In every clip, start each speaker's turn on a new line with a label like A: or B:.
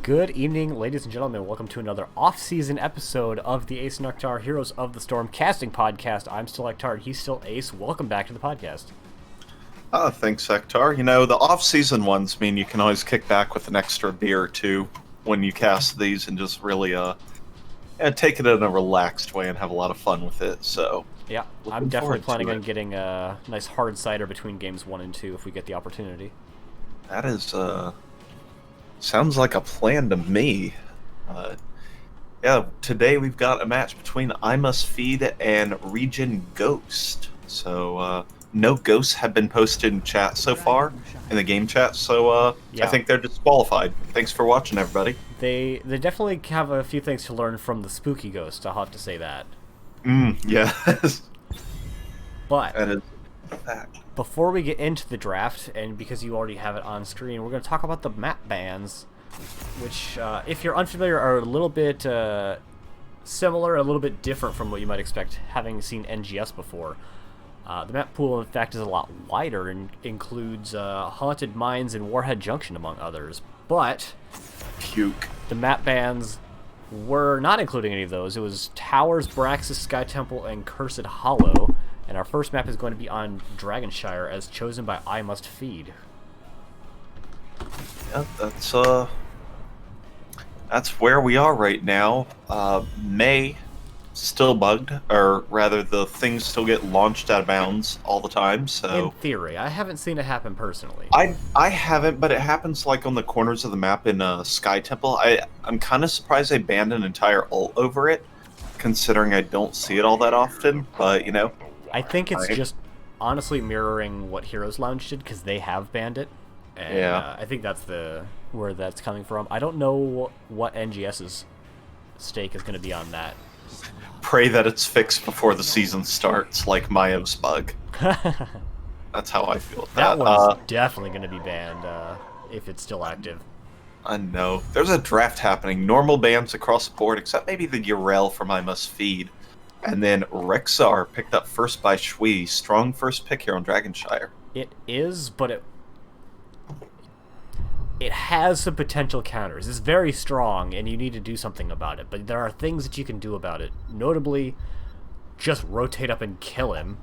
A: Good evening, ladies and gentlemen. Welcome to another off-season episode of the Ace and Akhtar Heroes of the Storm casting podcast. I'm still Akhtar, he's still Ace. Welcome back to the podcast.
B: Thanks, Akhtar. You know, the off-season ones mean you can always kick back with an extra beer or two when you cast these and just really take it in a relaxed way and have a lot of fun with it. So
A: yeah, I'm definitely planning on getting a nice hard cider between games 1 and 2 if we get the opportunity.
B: That is, sounds like a plan to me. Yeah, today we've got a match between I Must Feed and ReGen Ghost. So, no ghosts have been posted in chat so far, in the game chat, so
A: yeah.
B: I think they're disqualified. Thanks for watching, everybody.
A: They definitely have a few things to learn from the spooky ghost, I'll have to say that.
B: Yes.
A: But
B: that is a fact.
A: Before we get into the draft, and because you already have it on screen, we're going to talk about the map bans, which, if you're unfamiliar, are a little bit similar, a little bit different from what you might expect, having seen NGS before. The map pool, in fact, is a lot wider and includes Haunted Mines and Warhead Junction, among others. But
B: Puke.
A: The map bans were not including any of those. It was Towers, Braxis, Sky Temple, and Cursed Hollow. And our first map is going to be on Dragonshire, as chosen by I Must Feed.
B: Yeah, that's where we are right now. May still bugged, or rather, the things still get launched out of bounds all the time. So
A: in theory, I haven't seen it happen personally.
B: I haven't, but it happens like on the corners of the map in Sky Temple. I'm kind of surprised they banned an entire ult over it, considering I don't see it all that often. But you know.
A: I think it's just honestly mirroring what Heroes Lounge did, because they have banned it. And,
B: yeah.
A: I think that's where that's coming from. I don't know what NGS's stake is going to be on that.
B: Pray that it's fixed before the season starts, like Mayo's bug. That's how I feel.
A: That one's definitely going to be banned if it's still active.
B: I know. There's a draft happening. Normal bans across the board, except maybe the Urel from I Must Feed. And then Rexar picked up first by Shui. Strong first pick here on Dragonshire.
A: It is, but it has some potential counters. It's very strong, and you need to do something about it. But there are things that you can do about it. Notably, just rotate up and kill him.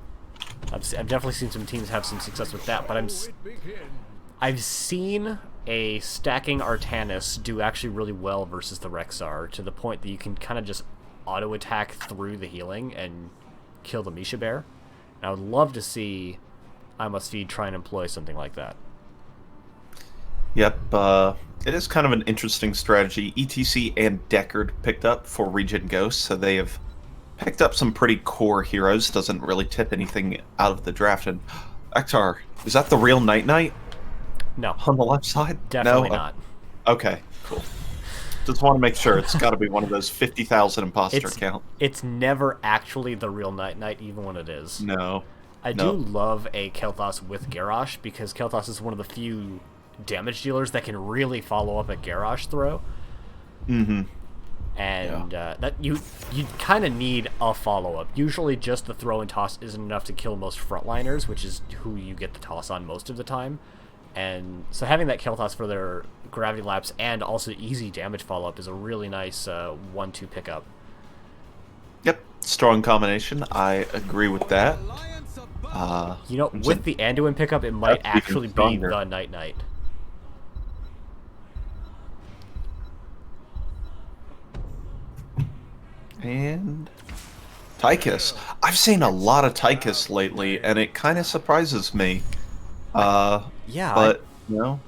A: I've definitely seen some teams have some success with that, but I've seen a stacking Artanis do actually really well versus the Rexar, to the point that you can kind of just auto-attack through the healing and kill the Misha Bear. And I would love to see I Must Feed try and employ something like that.
B: Yep, it is kind of an interesting strategy. ETC and Deckard picked up for ReGen Ghost, so they have picked up some pretty core heroes. Doesn't really tip anything out of the draft. And Akhtar, is that the real Night Knight?
A: No.
B: On the left side?
A: Definitely
B: no?
A: not.
B: Okay, cool. Just want to make sure. It's got to be one of those 50,000 imposter count.
A: It's never actually the real Night Knight, even when it is.
B: No.
A: I do love a Kel'Thas with Garrosh, because Kel'Thas is one of the few damage dealers that can really follow up a Garrosh throw.
B: Mm-hmm.
A: And that you kind of need a follow-up. Usually just the throw and toss isn't enough to kill most frontliners, which is who you get the toss on most of the time. And so having that Kel'Thas for their gravity lapse and also easy damage follow-up is a really nice 1-2 pickup.
B: Yep, strong combination. I agree with that.
A: You know, with the Anduin pickup, it might actually be the Night Knight.
B: And Tychus. I've seen a lot of Tychus lately, and it kind of surprises me.
A: Yeah,
B: but you know,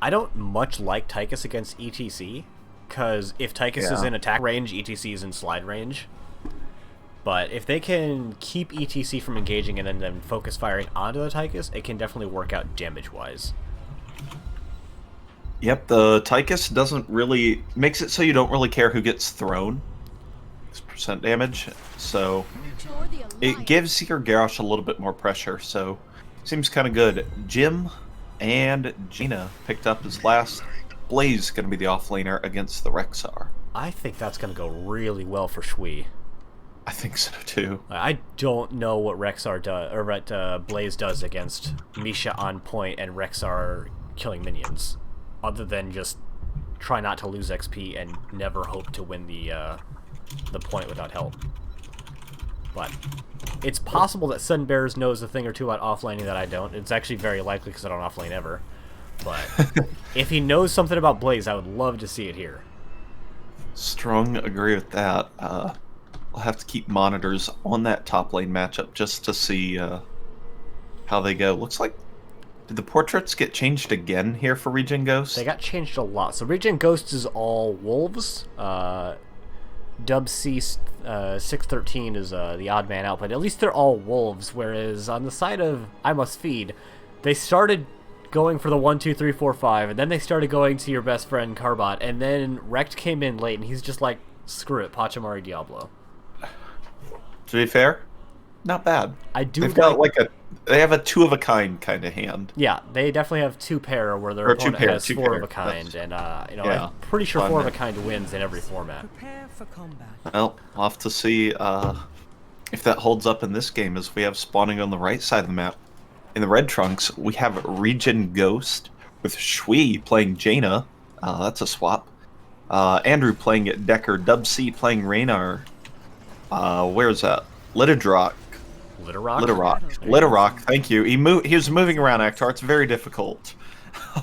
A: I don't much like Tychus against ETC, because if Tychus is in attack range, ETC is in slide range. But if they can keep ETC from engaging and then focus firing onto the Tychus, it can definitely work out damage-wise.
B: Yep, the Tychus doesn't really makes it so you don't really care who gets thrown. It's percent damage, so it gives your Garrosh a little bit more pressure. So seems kind of good. Jim and Gina picked up his last. Blaze going to be the offlaner against the Rexar.
A: I think that's going to go really well for Shui.
B: I think so too.
A: I don't know what Rexar does, or what Blaze does against Misha on point and Rexar killing minions, other than just try not to lose XP and never hope to win the point without help. But it's possible that Sudden Bears knows a thing or two about offlaning that I don't. It's actually very likely because I don't offlane ever. But if he knows something about Blaze, I would love to see it here.
B: Strong agree with that. I'll have to keep monitors on that top lane matchup just to see how they go. Looks like, did the portraits get changed again here for ReGen Ghost?
A: They got changed a lot. So ReGen Ghost is all wolves. Dub C 613 is the odd man out, but at least they're all wolves. Whereas on the side of I Must Feed, they started going for the 1, 2, 3, 4, 5, and then they started going to your best friend Carbot, and then Rekt came in late, and he's just like, screw it, Pachamari Diablo.
B: To be fair, not bad.
A: I do.
B: They've got like they have a 2 of a kind kind of hand.
A: Yeah, they definitely have 2 pair where their opponent has 4 of a kind, and
B: yeah,
A: I'm pretty sure 4 of a kind wins in every format.
B: Well, we'll have to see if that holds up in this game, as we have spawning on the right side of the map. In the red trunks, we have ReGen Ghost with Shui playing Jaina. That's a swap. Andrew playing at Decker. Dub C playing Raynar. Where's that? Litterock. Litterock, thank you. He was moving around, Actar. It's very difficult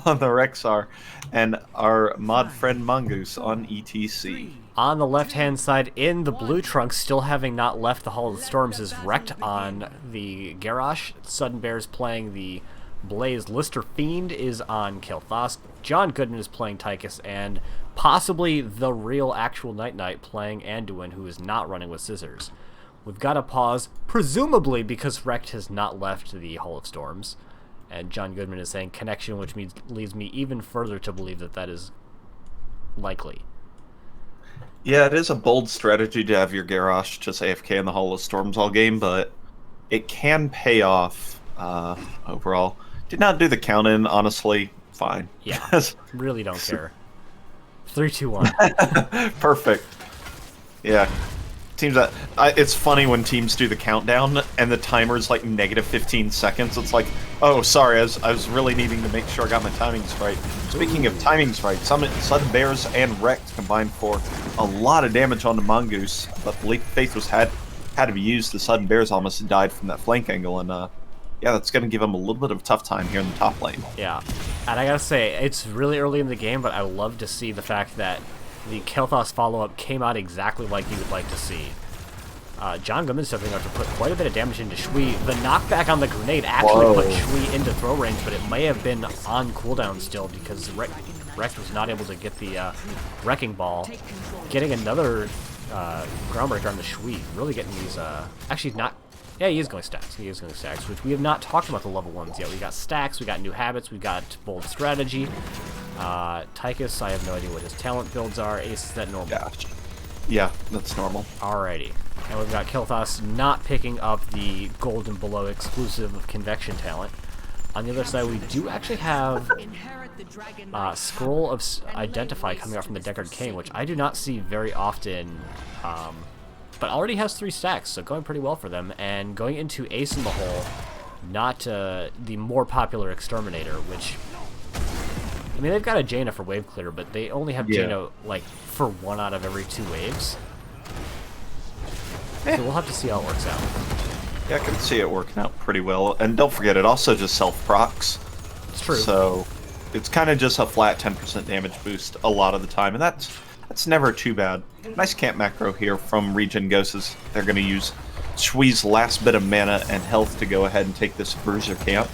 B: on the Rexar. And our mod friend Mongoose on ETC.
A: On the left-hand side, in the blue trunks, still having not left the Hall of the Storms, is Rekt on the Garrosh. Sudden Bears playing the Blaze. Lister Fiend is on Kilthas. John Goodman is playing Tychus, and possibly the real actual Night Knight playing Anduin, who is not running with Scissors. We've got to pause, presumably because Rekt has not left the Hall of Storms. And John Goodman is saying connection, which leads me even further to believe that that is likely.
B: Yeah, it is a bold strategy to have your Garrosh just AFK in the Hall of Storms all game, but it can pay off overall. Did not do the count-in, honestly. Fine.
A: Yeah, really don't care. 3, 2, 1.
B: Perfect. Yeah. Teams that it's funny when teams do the countdown and the timer's like negative 15 seconds. It's like, oh, sorry, I was really needing to make sure I got my timings right. Speaking of timings right, Sudden Bears and Rekt combined for a lot of damage onto Mongoose, but Leap of Faith was had to be used. The Sudden Bears almost died from that flank angle, and yeah, that's going to give them a little bit of a tough time here in the top lane.
A: Yeah, and I gotta say, it's really early in the game, but I love to see the fact that the Kel'Thas follow-up came out exactly like you would like to see. John Goodman's stepping up to put quite a bit of damage into Shui. The knockback on the grenade actually put Shui into throw range, but it may have been on cooldown still because Rekt was not able to get the Wrecking Ball. Getting another Groundbreaker on the Shui, really getting these... actually, not... Yeah, he is going stacks. He is going stacks, which we have not talked about the level 1s yet. We got stacks, we got new habits, we got bold strategy. Tychus, I have no idea what his talent builds are. Ace, is that normal?
B: Yeah, that's normal.
A: Alrighty. And we've got Kilthas not picking up the gold and below exclusive convection talent. On the other side, we do actually have Scroll of Identify coming out from the Deckard King, which I do not see very often, but already has 3 stacks, so going pretty well for them. And going into Ace in the Hole, not the more popular Exterminator, which... I mean, they've got a Jaina for wave clear, but they only have Jaina, like, for 1 out of every 2 waves. So we'll have to see how it works out.
B: Yeah, I can see it working out pretty well. And don't forget, it also just self-procs.
A: It's true.
B: So it's kind of just a flat 10% damage boost a lot of the time, and that's never too bad. Nice camp macro here from ReGen Ghosts. They're going to use Shui's last bit of mana and health to go ahead and take this Bruiser camp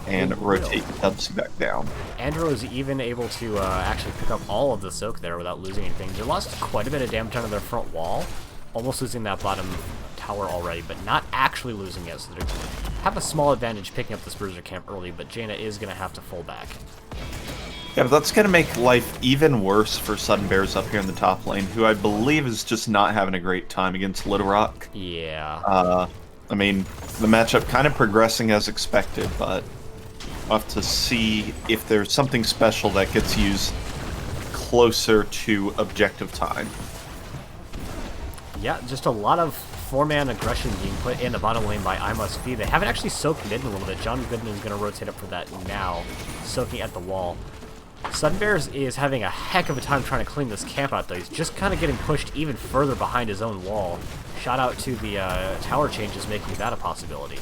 B: and rotate Dubsy back down.
A: Andrew is even able to actually pick up all of the soak there without losing anything. They lost quite a bit of damage onto their front wall, almost losing that bottom tower already, but not actually losing it, so they have a small advantage picking up this Bruiser camp early, but Jaina is going to have to full back.
B: Yeah, but that's going to make life even worse for Sudden Bears up here in the top lane, who I believe is just not having a great time against Litterock.
A: Yeah.
B: I mean, the matchup kind of progressing as expected, but we'll have to see if there's something special that gets used closer to objective time.
A: Yeah, just a lot of 4-man aggression being put in the bottom lane by I Must Feed. They haven't actually soaked mid a little bit. John Goodman is going to rotate up for that now, soaking at the wall. Sunbears is having a heck of a time trying to clean this camp out, though. He's just kind of getting pushed even further behind his own wall. Shout out to the tower changes making that a possibility.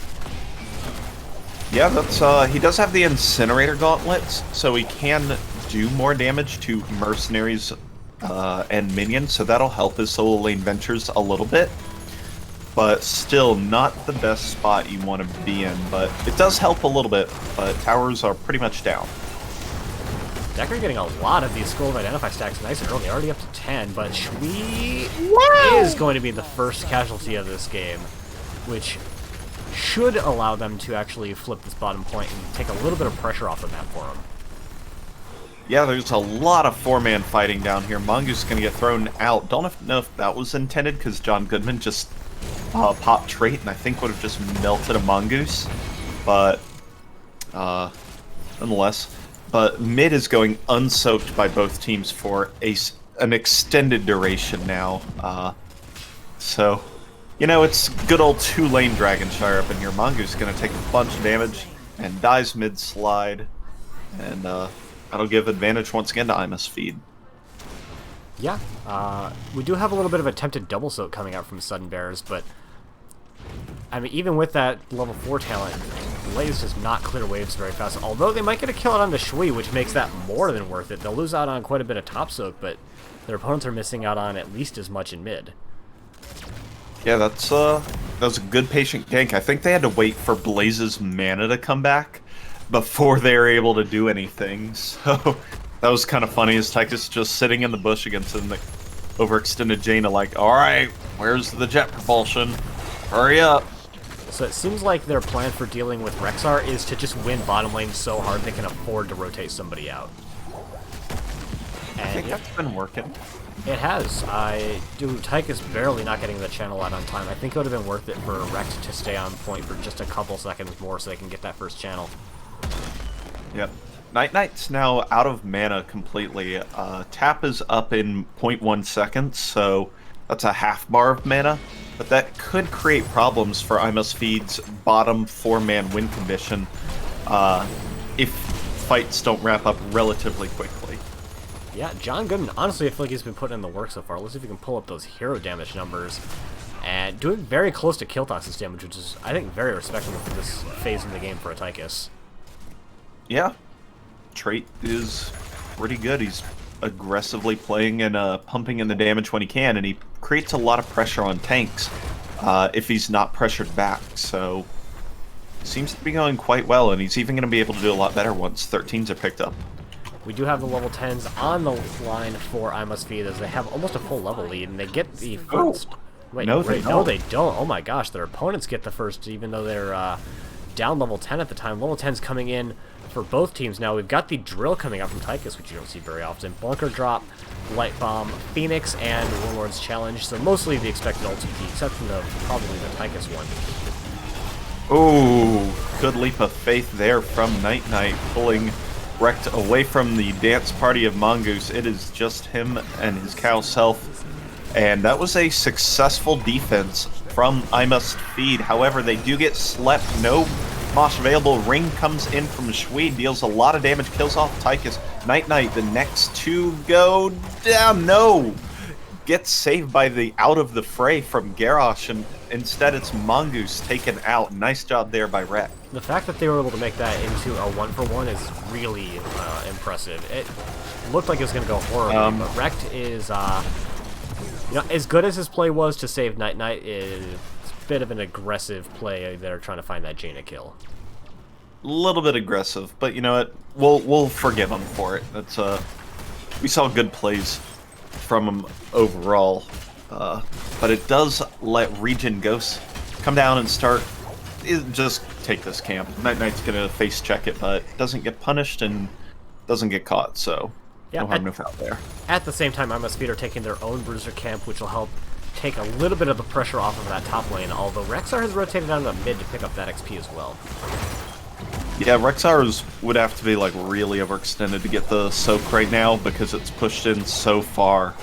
B: Yeah, that's he does have the Incinerator Gauntlets, so he can do more damage to mercenaries and minions, so that'll help his solo lane ventures a little bit. But still not the best spot you want to be in, but it does help a little bit, but towers are pretty much down.
A: Decker getting a lot of these Scroll of Identify stacks nice and early, already up to 10, but Shui is going to be the first casualty of this game, which should allow them to actually flip this bottom point and take a little bit of pressure off the map for them.
B: Yeah, there's a lot of four-man fighting down here. Mongoose is going to get thrown out. Don't know if that was intended, because John Goodman just popped trait, and I think would have just melted a Mongoose. But, nonetheless. But mid is going unsoaked by both teams for an extended duration now. So, you know, it's good old two-lane Dragonshire up in here. Mongoose is going to take a bunch of damage and dies mid-slide. And that'll give advantage once again to Imus Feed.
A: Yeah, we do have a little bit of attempted double soak coming out from Sudden Bears, but I mean, even with that level 4 talent, Blaze does not clear waves very fast, although they might get a kill out on the Shui, which makes that more than worth it. They'll lose out on quite a bit of top soak, but their opponents are missing out on at least as much in mid.
B: Yeah, that was a good patient gank. I think they had to wait for Blaze's mana to come back before they were able to do anything, so that was kind of funny, as Tychus just sitting in the bush against him, the overextended Jaina, like, alright, where's the jet propulsion? Hurry up!
A: So it seems like their plan for dealing with Rexar is to just win bottom lane so hard they can afford to rotate somebody out. And
B: I think that's been working.
A: It has. Tychus barely not getting the channel out on time. I think it would have been worth it for Rex to stay on point for just a couple seconds more so they can get that first channel.
B: Yep. Night-Night's now out of mana completely. Tap is up in 0.1 seconds, so that's a half bar of mana. But that could create problems for Imus Feed's bottom 4-man win condition if fights don't wrap up relatively quickly.
A: Yeah, John Gooden, honestly, I feel like he's been putting in the work so far. Let's see if we can pull up those hero damage numbers. And doing very close to Kiltox's damage, which is, I think, very respectable for this phase in the game for a Tychus.
B: Yeah. Trait is pretty good. He's aggressively playing and pumping in the damage when he can, and he creates a lot of pressure on tanks if he's not pressured back. So, seems to be going quite well, and he's even going to be able to do a lot better once 13s are picked up.
A: We do have the level 10s on the line for Imus Feed, as they have almost a full level lead, and they get the first... Wait,
B: no, they
A: don't. Oh my gosh, their opponents get the first, even though they're down level 10 at the time. Level 10's coming in for both teams now. We've got the drill coming out from Tychus, which you don't see very often. Bunker drop, Light Bomb, Phoenix, and Warlord's Challenge. So mostly the expected ulti, with the exception of probably the Tychus one.
B: Oh, good leap of faith there from Night-Night, pulling Wrecked away from the dance party of Mongoose. It is just him and his cow self. And that was a successful defense from Imus Feed. However, they do get slept. No Mosh available. Ring comes in from Shui, deals a lot of damage, kills off Tychus. Night-Night, the next two go down. No! Gets saved by the out of the fray from Garrosh, and instead it's Mongoose taken out. Nice job there by Rek.
A: The fact that they were able to make that into a 1-for-1 is really impressive. It looked like it was going to go horribly, but Rekt is, you know, as good as his play was to save Night-Night, it's a bit of an aggressive play there trying to find that Jaina kill.
B: A little bit aggressive, but you know what? We'll forgive him for it. That's we saw good plays from him overall, but it does let ReGen Ghosts come down and start. Just take this camp. Night-Night's gonna face check it, but doesn't get punished and doesn't get caught, so no harm, no foul there.
A: At the same time, Imus Feed are taking their own Bruiser camp, which will help take a little bit of the pressure off of that top lane, although Rexar has rotated down to mid to pick up that XP as well.
B: Yeah, Rexar's would have to be like really overextended to get the soak right now because it's pushed in so far.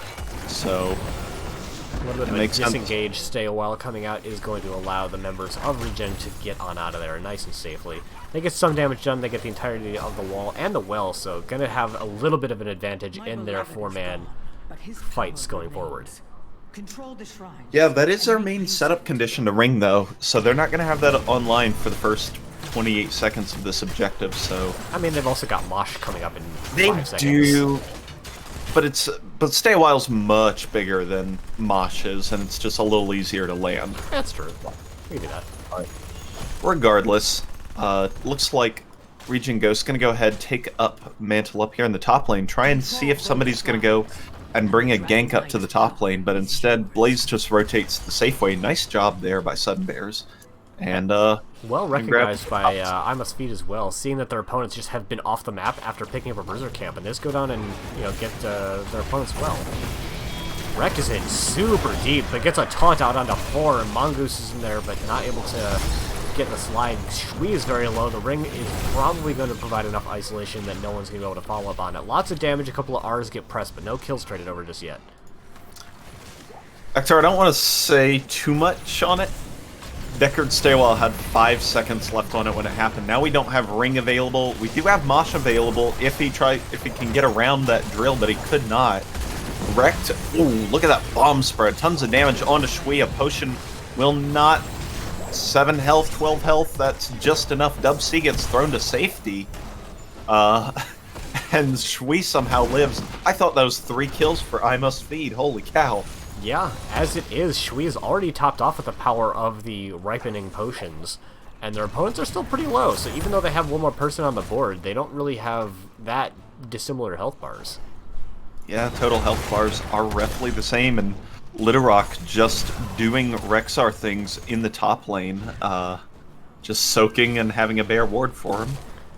B: So
A: little bit of a
B: makes sense.
A: disengage stay a while coming out is going to allow the members of ReGen to get on out of there nice and safely. They get some damage done, they get the entirety of the wall and the well, so gonna have a little bit of an advantage in their 4-man fights going forward.
B: Yeah, that is their main setup condition to ring, though, so they're not gonna have that online for the first 28 seconds of this objective, so...
A: I mean, they've also got Mosh coming up in 5 seconds.
B: They do, but Stay a While's much bigger than Mosh is, and it's just a little easier to land.
A: That's true. We can do that.
B: Right. Regardless, looks like ReGen Ghost's gonna go ahead, take up Mantle up here in the top lane, try and see if somebody's gonna go and bring a gank up to the top lane, but instead Blaze just rotates the safe way. Nice job there by Sudden Bears. And,
A: well recognized by I Must Feed as well, seeing that their opponents just have been off the map after picking up a Berserker camp, and just go down and, you know, get their opponents well. Wreck is in super deep, but gets a taunt out onto 4, and Mongoose is in there, but not able to get the slide. Shui is very low. The ring is probably going to provide enough isolation that no one's going to be able to follow up on it. Lots of damage, a couple of R's get pressed, but no kills traded over just yet.
B: Hector, I don't want to say too much on it. Deckard Staywell had 5 seconds left on it when it happened. Now we don't have Ring available. We do have Mosh available if he can get around that drill, but he could not. Wrecked. Ooh, look at that bomb spread. Tons of damage onto Shui. A potion will not. 7 health, 12 health. That's just enough. Dub C gets thrown to safety. And Shui somehow lives. I thought that was 3 kills for I Must Feed. Holy cow.
A: Yeah, as it is, Shui is already topped off with the power of the ripening potions, and their opponents are still pretty low, so even though they have one more person on the board, they don't really have that dissimilar health bars.
B: Yeah, total health bars are roughly the same, and Littlerock just doing Rexar things in the top lane, just soaking and having a bear ward for him,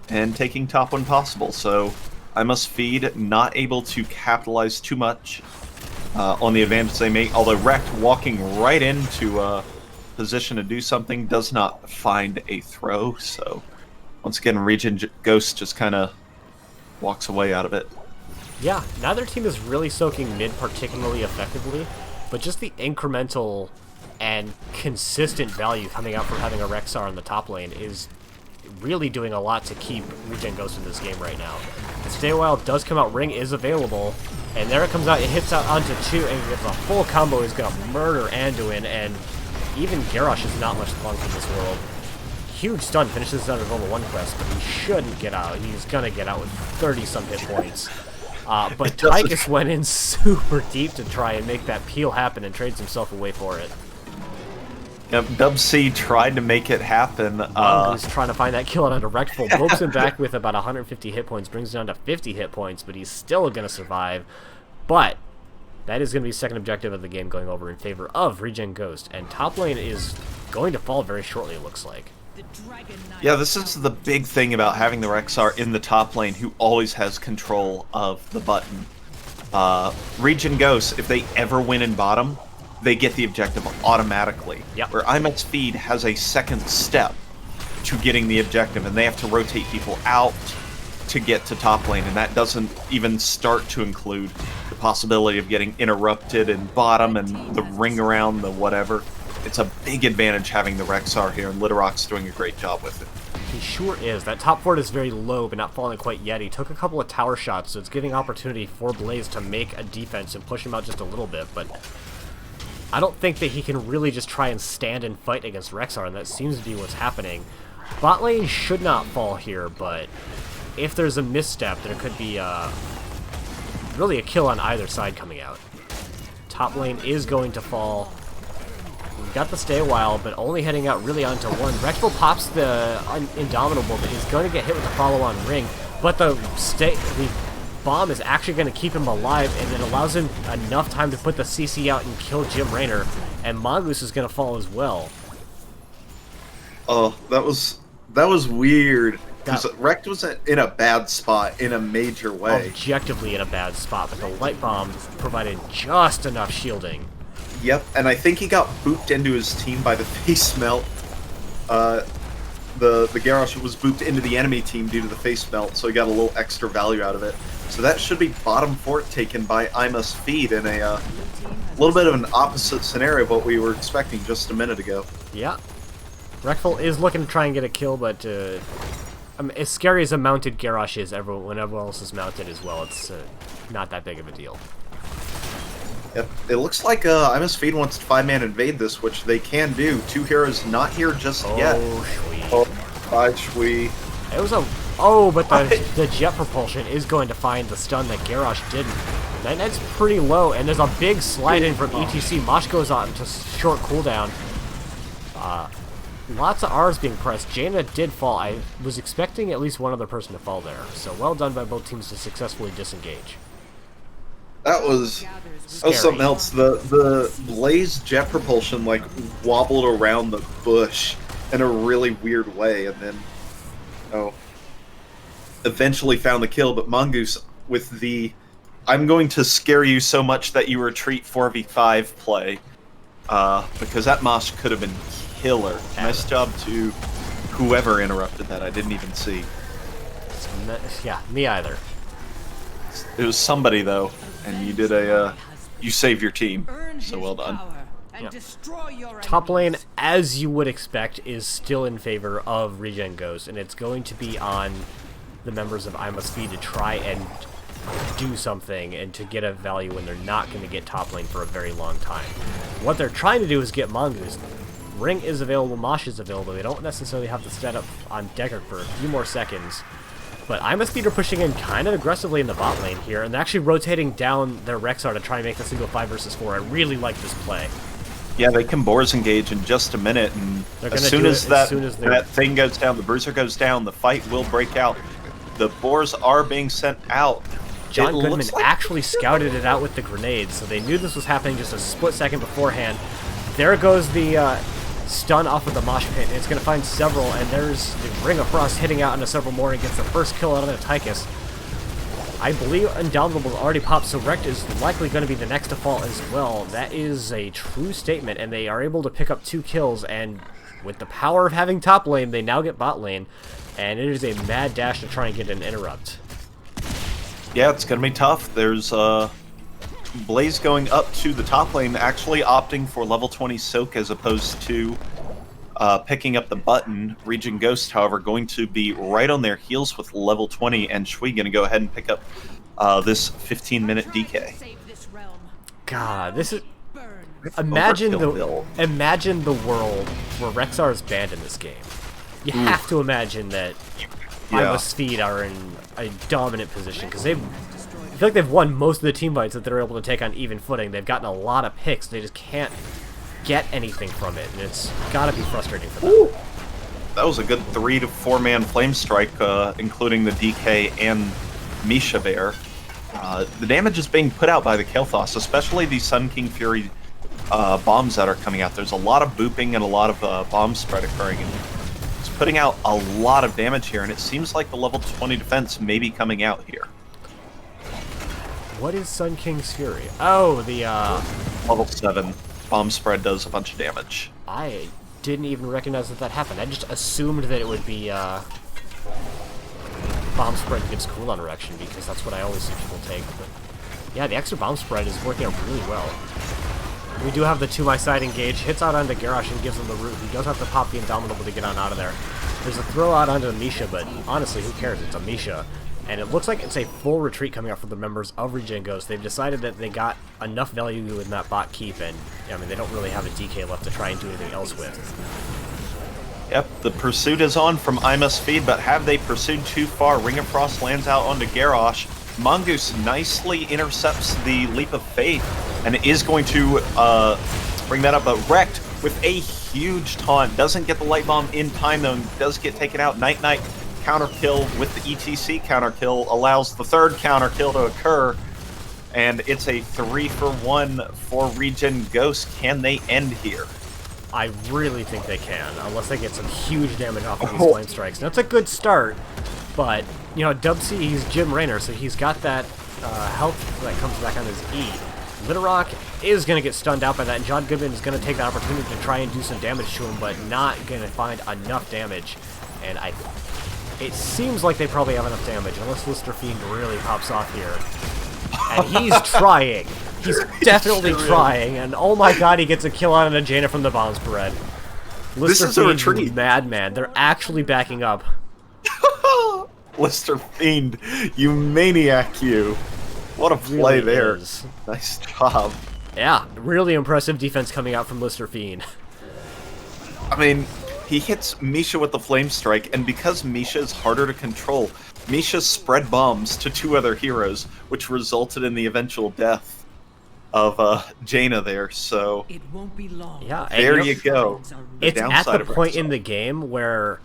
B: and taking top when possible, so I Must Feed not able to capitalize too much on the advantage they make, although Wrecked walking right into a position to do something does not find a throw, so once again ReGen Ghost just kind of walks away out of it.
A: Yeah, neither team is really soaking mid particularly effectively, but just the incremental and consistent value coming out from having a Rexar in the top lane is really doing a lot to keep ReGen Ghost in this game right now. Stay a While does come out, Ring is available, and there it comes out, it hits out onto 2, and gets a full combo. He's going to murder Anduin, and even Garrosh is not much long from this world. Huge stun, finishes under level 1 quest, but he shouldn't get out. He's going to get out with 30-some hit points. But Tychus went in super deep to try and make that peel happen and trades himself away for it.
B: Yep, Dub C tried to make it happen.
A: Mongoose trying to find that kill on a direct full. Bopes him back with about 150 hit points, brings him down to 50 hit points, but he's still going to survive. But that is going to be second objective of the game going over in favor of ReGen Ghost. And top lane is going to fall very shortly, it looks like.
B: Yeah, this is the big thing about having the Rexar in the top lane who always has control of the button. ReGen Ghost, if they ever win in bottom, they get the objective automatically.
A: Yep.
B: Where I Must Feed has a second step to getting the objective, and they have to rotate people out to get to top lane, and that doesn't even start to include the possibility of getting interrupted in bottom and the ring around, the whatever. It's a big advantage having the Rexar here, and Littlerock's doing a great job with it.
A: He sure is. That top fort is very low, but not falling quite yet. He took a couple of tower shots, so it's giving opportunity for Blaze to make a defense and push him out just a little bit, but I don't think that he can really just try and stand and fight against Rexar, and that seems to be what's happening. Bot lane should not fall here, but if there's a misstep, there could be really a kill on either side coming out. Top lane is going to fall. We've got the Stay a While, but only heading out really onto 1. Rexful pops the Indomitable, but he's going to get hit with the follow-on ring, but the bomb is actually going to keep him alive, and it allows him enough time to put the CC out and kill Jim Raynor, and Mongoose is going to fall as well.
B: Oh, that was weird. Because Rect was in a bad spot in a major way.
A: Objectively in a bad spot, but the light bomb provided just enough shielding.
B: Yep, and I think he got booped into his team by the face melt. The Garrosh was booped into the enemy team due to the face melt, so he got a little extra value out of it. So that should be bottom fort taken by I Must Feed in a A little bit of an opposite scenario of what we were expecting just a minute ago.
A: Yeah. Rekful is looking to try and get a kill, but as scary as a mounted Garrosh is, when everyone else is mounted as well, it's not that big of a deal.
B: Yep. It looks like Imus Feed wants to 5-man invade this, which they can do. 2 heroes not here just yet.
A: Shui.
B: Oh, bye, Shui.
A: It was a... but the jet propulsion is going to find the stun that Garrosh didn't. Night Knight's pretty low, and there's a big slide in from ETC. Mosh goes on to short cooldown. Lots of R's being pressed. Jaina did fall. I was expecting at least one other person to fall there. So well done by both teams to successfully disengage.
B: That was something else. The Blaze jet propulsion like wobbled around the bush in a really weird way, and then eventually found the kill. But Mongoose with the "I'm going to scare you so much that you retreat 4v5" play, because that Mosh could have been killer. Nice job to whoever interrupted that. I didn't even see.
A: Yeah, me either.
B: It was somebody though, and you did you saved your team. So well done.
A: Yep. Top lane, as you would expect, is still in favor of ReGen Ghost, and it's going to be on the members of Imus Feed to try and do something and to get a value when they're not going to get top lane for a very long time. What they're trying to do is get Mongoose. Ring is available, Mosh is available. They don't necessarily have to set up on Deckard for a few more seconds. But Imus Feed are pushing in kind of aggressively in the bot lane here, and they're actually rotating down their Rexar to try and make this into a 5 versus 4. I really like this play.
B: Yeah, they can Boars engage in just a minute, and as soon as that thing goes down, the Bruiser goes down, the fight will break out. The Boars are being sent out.
A: John Goodman actually scouted it out with the grenades, so they knew this was happening just a split second beforehand. There goes the stun off of the Mosh Pit, and it's going to find several, and there's the Ring of Frost hitting out into several more and gets the first kill out of the Tychus. I believe Indomitable already popped, so Rekt is likely going to be the next to fall as well. That is a true statement, and they are able to pick up 2 kills, and with the power of having top lane, they now get bot lane, and it is a mad dash to try and get an interrupt.
B: Yeah, it's going to be tough. There's Blaze going up to the top lane, actually opting for level 20 Soak as opposed to picking up the button. ReGen Ghost, however, going to be right on their heels with level 20, and Shui going to go ahead and pick up this 15-minute DK.
A: God, this is... Imagine the world where Rexar is banned in this game. You have to imagine that Imus Feed are in a dominant position, because I feel like they've won most of the team fights that they're able to take on even footing. They've gotten a lot of picks. They just can't get anything from it, and it's got to be frustrating for them.
B: That was a good 3 to 4 man flame strike, including the DK and Misha Bear. The damage is being put out by the Kael'thas, especially the Sun King Fury bombs that are coming out. There's a lot of booping and a lot of bomb spread occurring, and it's putting out a lot of damage here, and it seems like the level 20 defense may be coming out here.
A: What is Sun King's Fury? Oh, the
B: level 7 bomb spread does a bunch of damage.
A: I didn't even recognize that happened. I just assumed that it would be bomb spread gives cooldown erection, because that's what I always see people take. But yeah, the extra bomb spread is working out really well. We do have the to my side engage, hits out onto Garrosh and gives him the root. He does have to pop the Indomitable to get on out of there. There's a throw out onto Misha, but honestly, who cares? It's a Misha. And it looks like it's a full retreat coming out from the members of ReGen Ghost. They've decided that they got enough value in that bot keep, and I mean, they don't really have a DK left to try and do anything else with.
B: Yep, the pursuit is on from Imus Feed, but have they pursued too far? Ring of Frost lands out onto Garrosh. Mongoose nicely intercepts the Leap of Faith, and is going to bring that up, but Rekt with a huge taunt. Doesn't get the Light Bomb in time, though, and does get taken out. Night counter kill with the ETC counter kill allows the 3rd counter kill to occur, and it's a 3-for-1 for ReGen Ghost. Can they end here?
A: I really think they can, unless they get some huge damage off of these flame strikes. Now, it's a good start, but, you know, Dubsy, he's Jim Raynor, so he's got that health that comes back on his E. Litterock is going to get stunned out by that, and John Goodman is going to take the opportunity to try and do some damage to him, but not going to find enough damage, and it seems like they probably have enough damage, unless Lister Fiend really pops off here. And he's trying. He's definitely trying, and oh my god, he gets a kill on a Jaina from the bomb spread.
B: This is a retreat.
A: Madman. They're actually backing up.
B: Lister Fiend, you maniac, you. What a play
A: Really
B: there.
A: is.
B: Nice job.
A: Yeah, really impressive defense coming out from Lister Fiend.
B: I mean, he hits Misha with the Flame Strike, and because Misha is harder to control, Misha spread bombs to 2 other heroes, which resulted in the eventual death of Jaina there, so...
C: It won't be long.
A: Yeah,
B: there you go.
A: It's at the point in the game where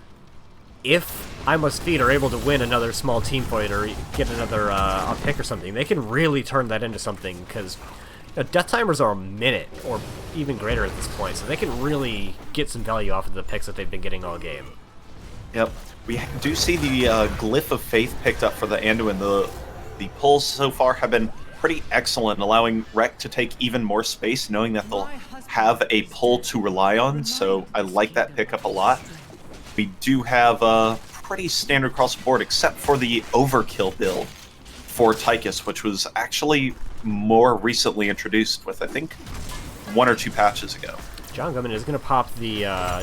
A: if I Must Feed are able to win another small team fight or get another a pick or something, they can really turn that into something, because death timers are a minute or even greater at this point, so they can really get some value off of the picks that they've been getting all game.
B: Yep. We do see the Glyph of Faith picked up for the Anduin. The pulls so far have been pretty excellent, allowing Rek to take even more space, knowing that they'll have a pull to rely on, so I like that pickup a lot. We do have pretty standard across the board, except for the Overkill build for Tychus, which was actually more recently introduced with, I think, 1 or 2 patches ago.
A: John Gummin is going to pop the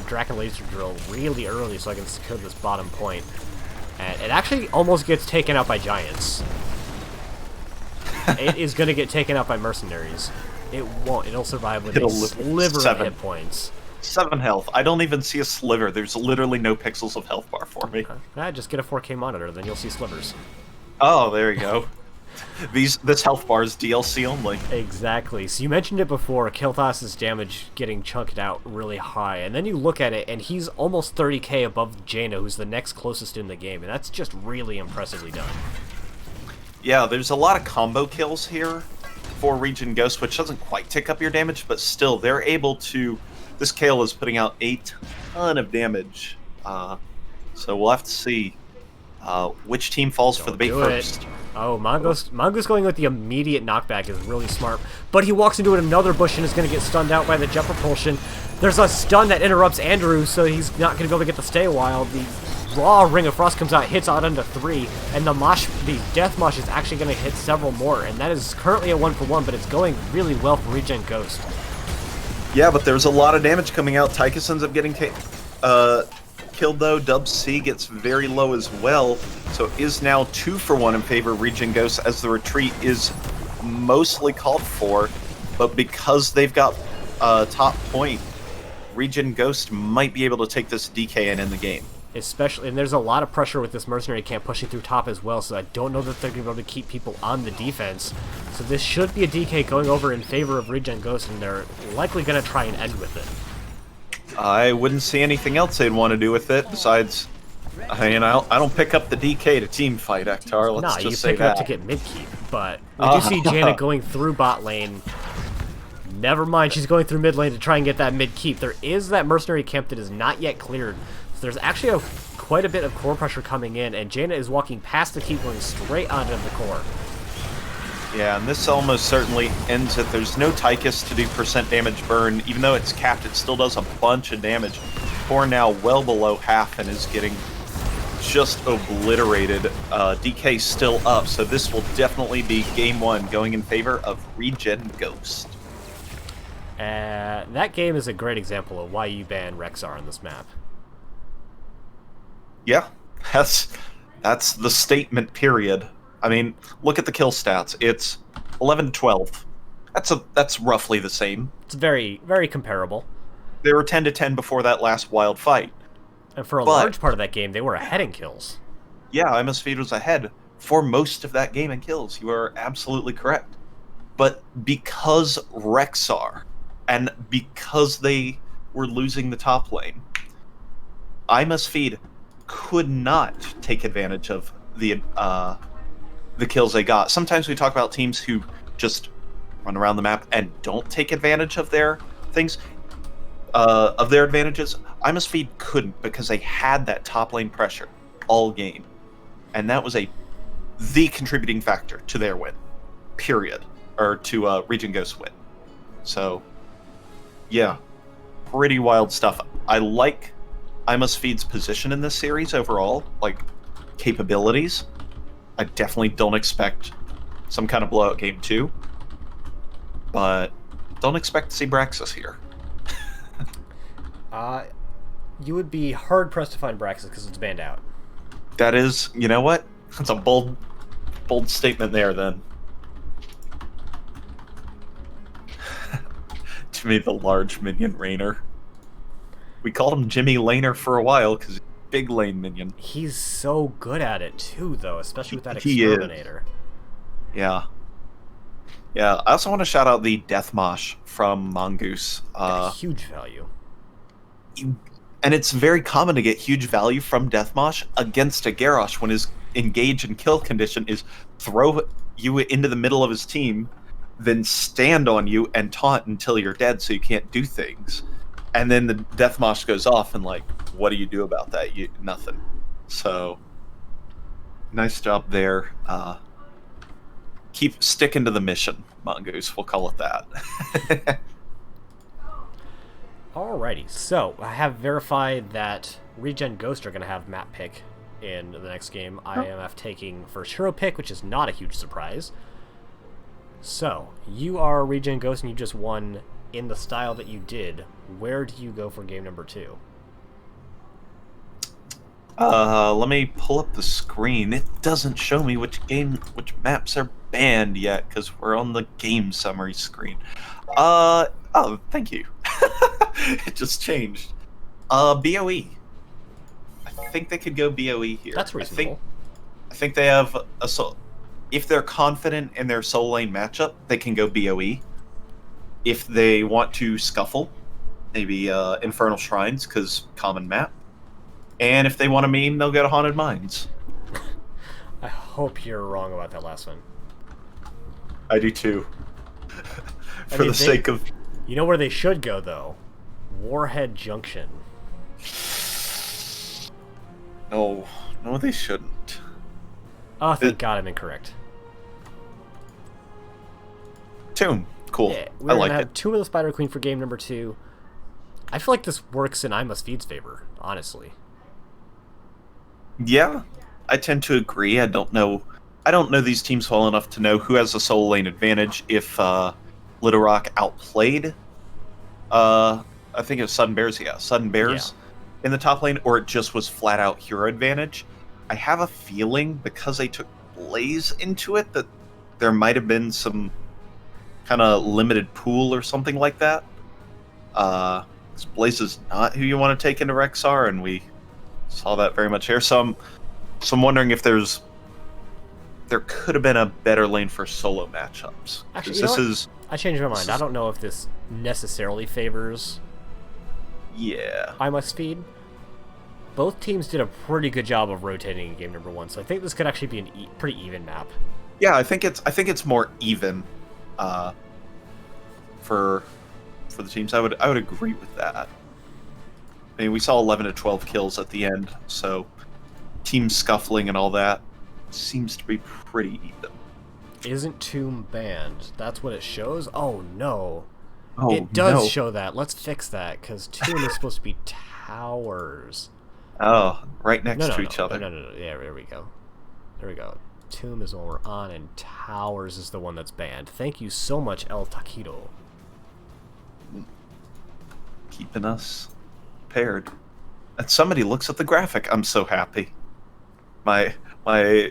A: Draken Laser Drill really early so I can secure this bottom point. And it actually almost gets taken out by Giants. It is going to get taken out by Mercenaries. It won't. It'll survive with a sliver of hit points.
B: 7 health. I don't even see a sliver. There's literally no pixels of health bar for me.
A: Just get a 4K monitor, then you'll see slivers.
B: Oh, there you go. This health bar is DLC only.
A: Exactly. So you mentioned it before, Kilthas's damage getting chunked out really high, and then you look at it, and he's almost 30k above Jaina, who's the next closest in the game, and that's just really impressively done.
B: Yeah, there's a lot of combo kills here for ReGen Ghost, which doesn't quite tick up your damage, but still, they're able to... This Kayle is putting out a ton of damage, so we'll have to see which team falls for the bait first.
A: Oh, Mongo's going with the immediate knockback is really smart, but he walks into another bush and is going to get stunned out by the jet propulsion. There's a stun that interrupts Andrew, so he's not going to be able to get the stay while the raw Ring of Frost comes out, hits out into 3, and the Death Mosh is actually going to hit several more, and that is currently a 1-for-1, but it's going really well for ReGen Ghost.
B: Yeah, but there's a lot of damage coming out. Tychus ends up getting killed, though. Dub C gets very low as well, so it is now 2-for-1 in favor of ReGen Ghost, as the retreat is mostly called for, but because they've got top point, ReGen Ghost might be able to take this DK in the game.
A: Especially, and there's a lot of pressure with this mercenary camp pushing through top as well, so I don't know that they're going to be able to keep people on the defense. So this should be a DK going over in favor of ReGen Ghost, and they're likely going to try and end with it.
B: I wouldn't see anything else they'd want to do with it besides, I don't pick up the DK to team fight, Ektar. Let's just say that.
A: You pick it up to get mid keep, but we do see Jaina going through bot lane. Never mind, she's going through mid lane to try and get that mid keep. There is that mercenary camp that is not yet cleared. So there's actually quite a bit of core pressure coming in, and Jaina is walking past the keep, going straight onto the core.
B: Yeah, and this almost certainly ends it. There's no Tychus to do percent damage burn. Even though it's capped, it still does a bunch of damage. Core now well below half and is getting just obliterated. DK still up, so this will definitely be game 1 going in favor of ReGen Ghost.
A: That game is a great example of why you ban Rexxar on this map.
B: Yeah, that's the statement, period. I mean, look at the kill stats. It's 11 to 12. That's roughly the same.
A: It's very, very comparable.
B: They were 10 to 10 before that last wild fight.
A: And for a large part of that game, they were ahead in kills.
B: Yeah, MSV was ahead for most of that game in kills. You are absolutely correct. But because Rexxar, and because they were losing the top lane, MSV could not take advantage of the kills they got. Sometimes we talk about teams who just run around the map and don't take advantage of their things, of their advantages. MSV couldn't because they had that top lane pressure all game, and that was the contributing factor to their win, period, or to ReGen Ghost win. So, yeah, pretty wild stuff. I like MSV's position in this series overall, like capabilities. I definitely don't expect some kind of blowout game 2. but don't expect to see Braxis here.
A: You would be hard-pressed to find Braxis because it's banned out.
B: That is, you know what? That's a bold statement there, then. Jimmy the Large Minion Rainer. We called him Jimmy Laner for a while because he's a big lane minion.
A: He's so good at it, too, though, especially with that
B: He
A: Exterminator.
B: Yeah. Yeah, I also want to shout out the Death Mosh from Mongoose.
A: Huge value.
B: And it's very common to get huge value from Death Mosh against a Garrosh when his engage and kill condition is throw you into the middle of his team, then stand on you and taunt until you're dead so you can't do things. And then the Death Mosh goes off and, like, what do you do about that? Nothing. So, nice job there. Keep sticking to the mission, Mongoose. We'll call it that.
A: Alrighty, so I have verified that ReGen Ghost are going to have map pick in the next game. IMF taking first hero pick, which is not a huge surprise. So, you are ReGen Ghost and you just won in the style that you did. Where do you go for game number 2?
B: Let me pull up the screen. It doesn't show me which maps are banned yet, because we're on the game summary screen. Oh, thank you. It just changed. BOE. I think they could go BOE here.
A: That's reasonable.
B: I think they have a soul. If they're confident in their soul lane matchup, they can go BOE. If they want to scuffle, maybe Infernal Shrines, because common map. And if they want to meme, they'll go to Haunted Mines.
A: I hope you're wrong about that last one.
B: I do too. For the sake of...
A: You know where they should go, though? Warhead Junction.
B: No, they shouldn't.
A: Oh, thank God I'm incorrect.
B: Tomb. Cool.
A: Yeah,
B: I like it.
A: Tomb of the Spider Queen for game number 2. I feel like this works in I Must Feed's favor, honestly.
B: Yeah, I tend to agree. I don't know these teams well enough to know who has a soul lane advantage. If Little Rock outplayed, I think it was Sudden Bears. Yeah, Sudden Bears in the top lane, or it just was flat out hero advantage. I have a feeling because they took Blaze into it that there might have been some kind of limited pool or something like that. Blaze is not who you want to take into Rexar, and we saw that very much here. So I'm wondering if there could have been a better lane for solo matchups.
A: Actually, I changed my mind. I don't know if this necessarily favors I Must Feed. Both teams did a pretty good job of rotating in game number 1, so I think this could actually be a pretty even map.
B: Yeah, I think it's more even for the teams. I would agree with that. I mean, we saw 11 to 12 kills at the end, so team scuffling and all that seems to be pretty even.
A: Isn't Tomb banned? That's what it shows? Oh, no.
B: Oh,
A: it does show that. Let's fix that, because Tomb is supposed to be towers.
B: Oh, right next to each other.
A: No. Yeah, there we go. There we go. Tomb is what we're on, and towers is the one that's banned. Thank you so much, El Taquito.
B: Keeping us paired. And somebody looks at the graphic. I'm so happy. My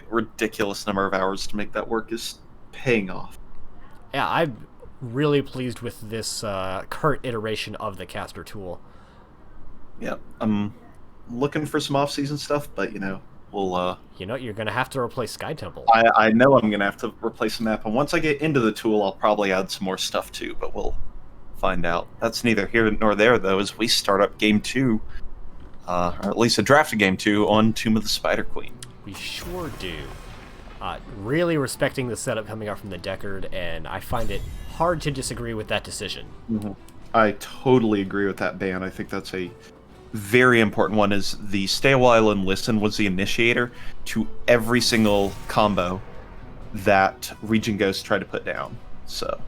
B: ridiculous number of hours to make that work is paying off.
A: Yeah, I'm really pleased with this current iteration of the caster tool.
B: Yeah, I'm looking for some off-season stuff, but we'll
A: you're gonna have to replace Sky Temple.
B: I know I'm gonna have to replace the map, and once I get into the tool, I'll probably add some more stuff too, but we'll find out. That's neither here nor there, though, as we start up game 2, or at least a draft of game 2 on Tomb of the Spider Queen.
A: We sure do. Really respecting the setup coming out from the Deckard, and I find it hard to disagree with that decision.
B: Mm-hmm. I totally agree with that ban. I think that's a very important one. Is the Stay a While and Listen was the initiator to every single combo that ReGen Ghost tried to put down. So,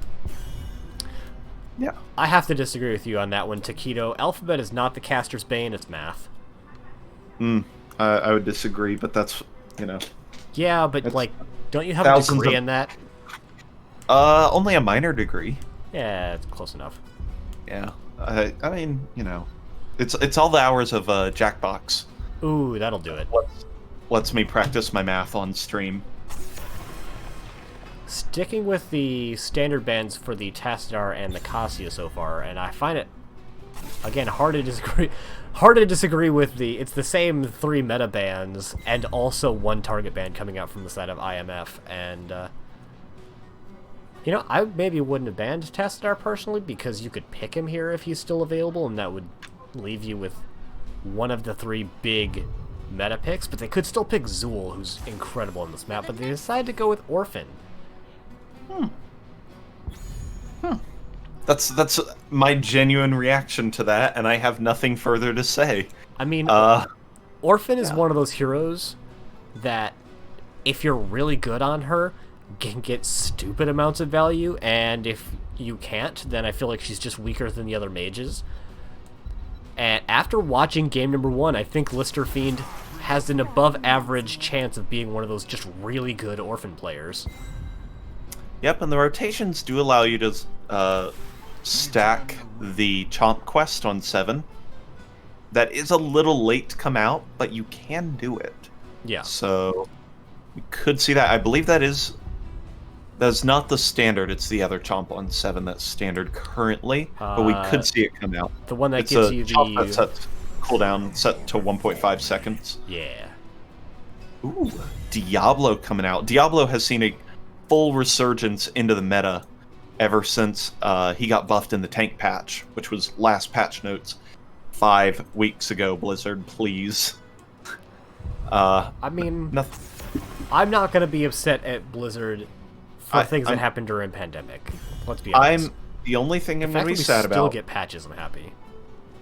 B: yeah.
A: I have to disagree with you on that one, Taquito. Alphabet is not the caster's bane, it's math.
B: I would disagree, but that's,
A: Yeah, but, don't you have a degree in that?
B: Only a minor degree.
A: Yeah, it's close enough.
B: Yeah. I mean, you know, it's all the hours of Jackbox.
A: Ooh, that'll do it.
B: Lets me practice my math on stream.
A: Sticking with the standard bands for the Tassadar and the Cassia so far, and I find it, again, hard to disagree with it's the same 3 meta bands and also 1 target band coming out from the side of IMF, and you know, I maybe wouldn't have banned Tassadar personally because you could pick him here if he's still available, and that would leave you with one of the 3 big meta picks, but they could still pick Zool, who's incredible on this map, but they decided to go with Orphan.
B: That's my genuine reaction to that, and I have nothing further to say.
A: I mean, Orphan is one of those heroes that, if you're really good on her, can get stupid amounts of value, and if you can't, then I feel like she's just weaker than the other mages. And after watching game number 1, I think Lister Fiend has an above-average chance of being one of those just really good Orphan players.
B: Yep, and the rotations do allow you to stack the Chomp quest on 7. That is a little late to come out, but you can do it.
A: Yeah.
B: So we could see that. I believe that's not the standard. It's the other Chomp on 7 that's standard currently, but we could see it come out.
A: The one that gives you the
B: Chomp that sets cooldown set to 1.5 seconds.
A: Yeah.
B: Ooh, Diablo coming out. Diablo has seen a full resurgence into the meta ever since he got buffed in the tank patch, which was last patch notes 5 weeks ago. Blizzard, please.
A: I mean,
B: nothing.
A: I'm not going to be upset at Blizzard for things that happened during pandemic. Let's be honest.
B: The only thing I'm going to be sad about.
A: Still get patches. I'm happy.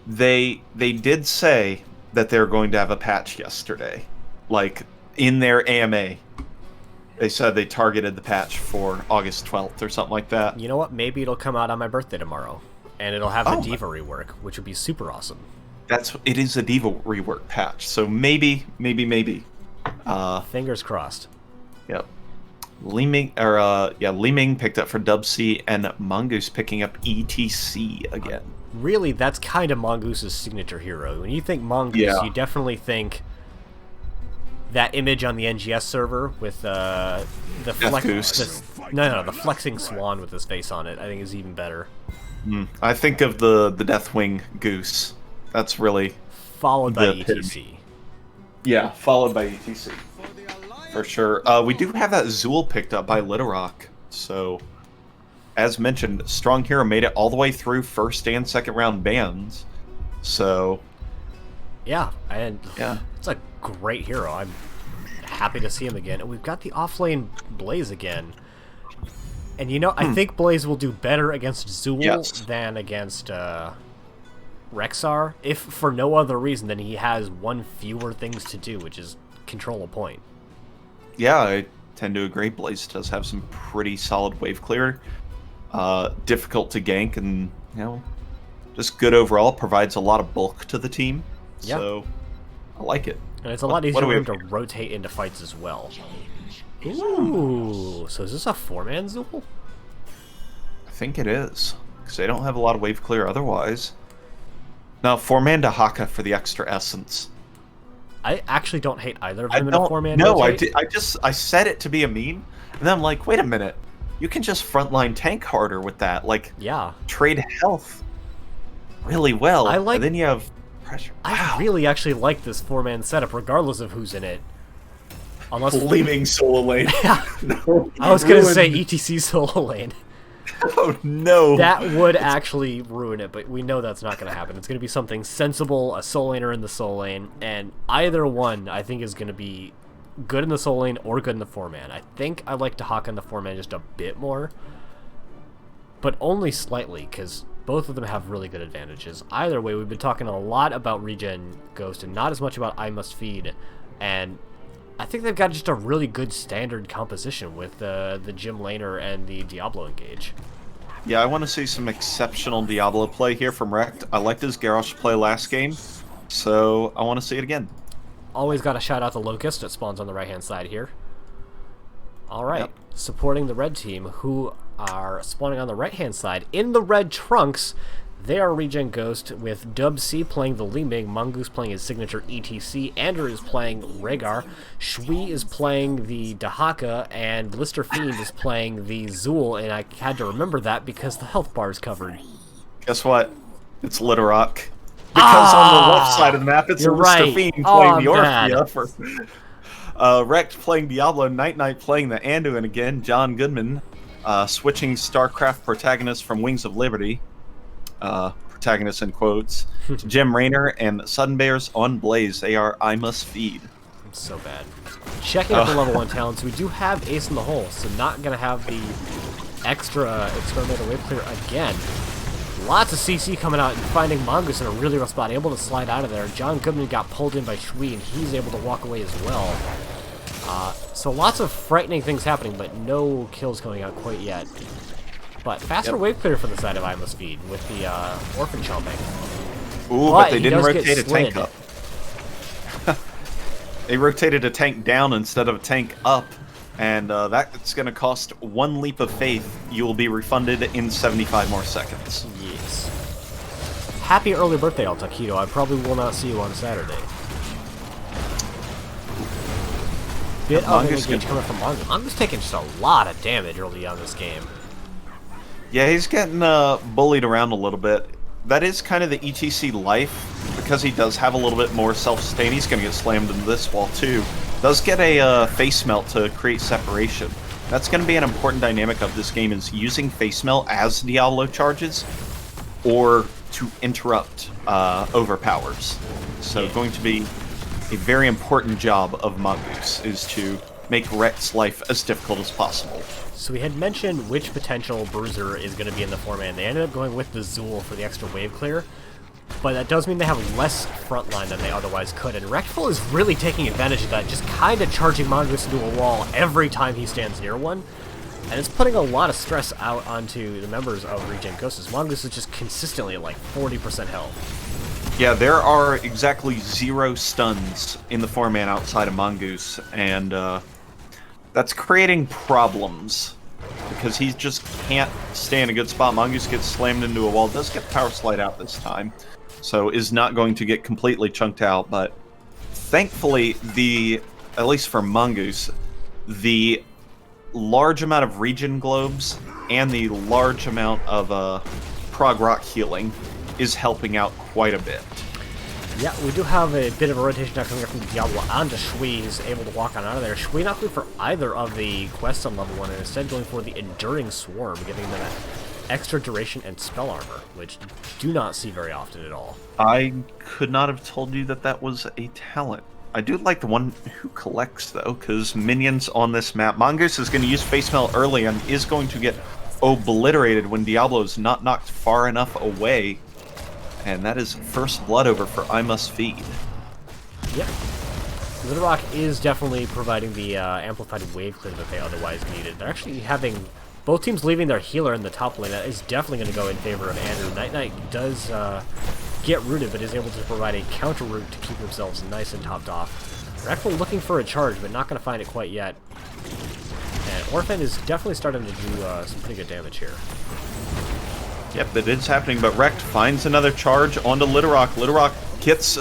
B: They did say that they're going to have a patch yesterday, like in their AMA. They said they targeted the patch for August 12th or something like that.
A: You know what? Maybe it'll come out on my birthday tomorrow, and it'll have the Diva rework, which would be super awesome.
B: It is a Diva rework patch, so maybe.
A: Fingers crossed.
B: Yep. Li Ming picked up for Dub C, and Mongoose picking up ETC again.
A: Really, that's kind of Mongoose's signature hero. When you think Mongoose, you definitely think that image on the NGS server with the flexing swan with his face on it. I think is even better.
B: I think of the Deathwing Goose. That's really
A: followed by ETC.
B: Yeah, followed by ETC for sure. We do have that Zool picked up by Littlerock. So, as mentioned, strong hero made it all the way through first and second round bans. So,
A: yeah, it's a great hero. I'm happy to see him again. And we've got the offlane Blaze again. And you know, I think Blaze will do better against Zool than against Rexar, if for no other reason than he has one fewer things to do, which is control a point.
B: Yeah, I tend to agree. Blaze does have some pretty solid wave clear. Difficult to gank, and just good overall. Provides a lot of bulk to the team. Yeah. So I like it.
A: And it's a lot easier for him to rotate into fights as well. Ooh, so is this a 4-man Zool?
B: I think it is, because they don't have a lot of wave clear otherwise. Now, 4-man to Haka for the extra essence.
A: I actually don't hate either of them in a 4-man
B: rotate. I set it to be a meme, and then I'm like, wait a minute. You can just frontline tank harder with that. Like, trade health really well. And then you have pressure.
A: I really actually like this 4-man setup, regardless of who's in it. Unless
B: leaving solo lane.
A: No, I was gonna say ETC solo lane.
B: Oh no!
A: That would actually ruin it, but we know that's not gonna happen. It's gonna be something sensible, a soul laner in the soul lane, and either one I think is gonna be good in the soul lane or good in the 4-man. I think I like to hawk on the 4-man just a bit more, but only slightly, because both of them have really good advantages. Either way, we've been talking a lot about ReGen Ghost and not as much about I Must Feed, and I think they've got just a really good standard composition with the Gym Laner and the Diablo engage.
B: Yeah, I want to see some exceptional Diablo play here from Rekt. I liked his Garrosh play last game, so I want to see it again.
A: Always got to shout out the Locust that spawns on the right-hand side here. All right, supporting the red team, who are spawning on the right-hand side. In the red trunks, they are ReGen Ghost, with Dub C playing the Li Ming, Mongoose playing his signature ETC, Andrew is playing Rhaegar, Shui is playing the Dahaka, and Lister Fiend is playing the Zool, and I had to remember that because the health bar is covered.
B: Guess what? It's Litorok. Because on the left side of the map, it's Lister Fiend playing the Orphea for Rect playing Diablo, Night playing the Anduin, and again, John Goodman switching StarCraft protagonist from Wings of Liberty, protagonist in quotes, to Jim Raynor and Sudden Bears on Blaze. They are I Must Feed.
A: So bad. Checking out the level 1 talents, we do have Ace in the Hole, so not going to have the extra Experimenter Wave Clear again. Lots of CC coming out and finding Mongoose in a really rough spot, able to slide out of there. John Goodman got pulled in by Shui, and he's able to walk away as well. So lots of frightening things happening, but no kills coming out quite yet. But faster wave clear from the side of I Must Feed with the Orphan chomping.
B: Ooh, but they didn't rotate a tank up. They rotated a tank down instead of a tank up, and that's going to cost 1 leap of faith. You will be refunded in 75 more seconds.
A: Yes. Happy early birthday, El Taquito. I probably will not see you on Saturday. Bit of engage coming from Mongoose. Mongoose taking just a lot of damage early on this game.
B: Yeah, he's getting bullied around a little bit. That is kind of the ETC life, because he does have a little bit more self-sustain. He's going to get slammed into this wall too. Does get a face melt to create separation. That's going to be an important dynamic of this game, is using face melt as Diablo charges, or to interrupt overpowers. So going to be a very important job of Mongoose, is to make Rect's life as difficult as possible.
A: So we had mentioned which potential bruiser is going to be in the format, and they ended up going with the Zool for the extra wave clear. But that does mean they have less frontline than they otherwise could, and Rectful is really taking advantage of that, just kind of charging Mongoose into a wall every time he stands near one. And it's putting a lot of stress out onto the members of ReGen Ghost, as Mongoose is just consistently at like 40% health.
B: Yeah, there are exactly 0 stuns in the format outside of Mongoose, and that's creating problems, because he just can't stay in a good spot. Mongoose gets slammed into a wall, does get power slide out this time, so is not going to get completely chunked out, but thankfully, at least for Mongoose, the large amount of regen globes and the large amount of prog rock healing is helping out quite a bit.
A: Yeah, we do have a bit of a rotation now coming up from Diablo onto Shui, who's able to walk on out of there. Shui not going for either of the quests on level 1, and instead going for the Enduring Swarm, giving them extra duration and spell armor, which do not see very often at all.
B: I could not have told you that that was a talent. I do like the one who collects, though, because minions on this map. Mongoose is going to use Face Melt early and is going to get obliterated when Diablo is not knocked far enough away. And that is first blood over for I Must Feed.
A: Yep. Litorok is definitely providing the amplified wave clear that they otherwise needed. They're actually having both teams leaving their healer in the top lane. That is definitely going to go in favor of Andrew. Night does get rooted, but is able to provide a counter route to keep themselves nice and topped off. They're actually looking for a charge, but not going to find it quite yet. And Orphan is definitely starting to do some pretty good damage here.
B: Yep, that is happening, but Rect finds another charge onto Litorok. Litorok gets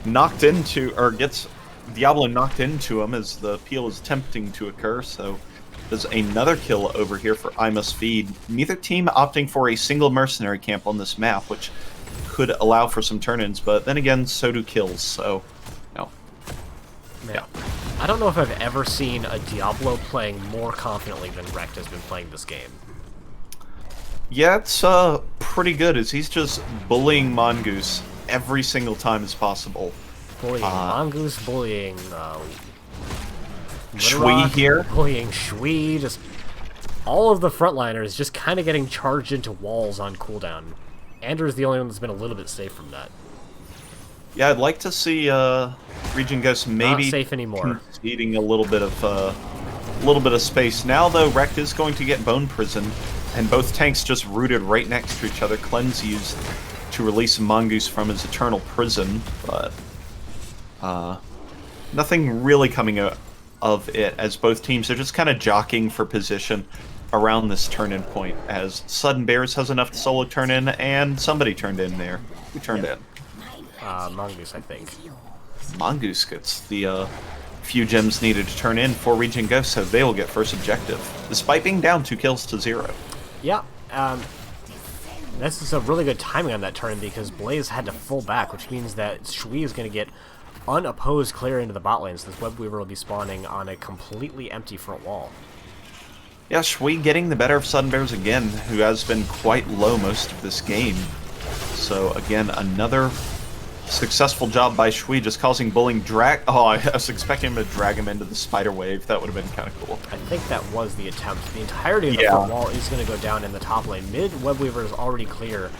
B: knocked into, or gets Diablo knocked into him as the peel is attempting to occur, so there's another kill over here for I Must Feed. Neither team opting for a single mercenary camp on this map, which could allow for some turn-ins, but then again, so do kills, so, no.
A: Yeah. I don't know if I've ever seen a Diablo playing more confidently than Rect has been playing this game.
B: Yeah, it's pretty good, as he's just bullying Mongoose every single time as possible.
A: Bullying Mongoose, bullying
B: Shui here.
A: Bullying Shui, just all of the frontliners just kind of getting charged into walls on cooldown. Andrew is the only one that's been a little bit safe from that.
B: Yeah, I'd like to see ReGen Ghost maybe
A: not safe anymore.
B: Conceding a little bit of space. Now though, Rect is going to get Bone Prison, and both tanks just rooted right next to each other. Cleanse used to release Mongoose from his eternal prison, but nothing really coming out of it, as both teams are just kind of jockeying for position. around this turn-in point, as Sudden Bears has enough to solo turn in, and somebody turned in there. Who turned in?
A: Mongoose, I think.
B: Mongoose gets the few gems needed to turn in for ReGen Ghost, so they will get first objective, despite being down 2 kills to 0.
A: Yeah, this is a really good timing on that turn because Blaze had to full back, which means that Shui is going to get unopposed clear into the bot lane, so this Web Weaver will be spawning on a completely empty front wall.
B: Yeah, Shui getting the better of Sudden Bears again, who has been quite low most of this game. So again, another successful job by Shui, just causing bullying drag. Oh, I was expecting him to drag him into the spider wave. That would have been kind of cool.
A: I think that was the attempt. The entirety of the front wall is going to go down in the top lane. Mid Web Weaver is already clear,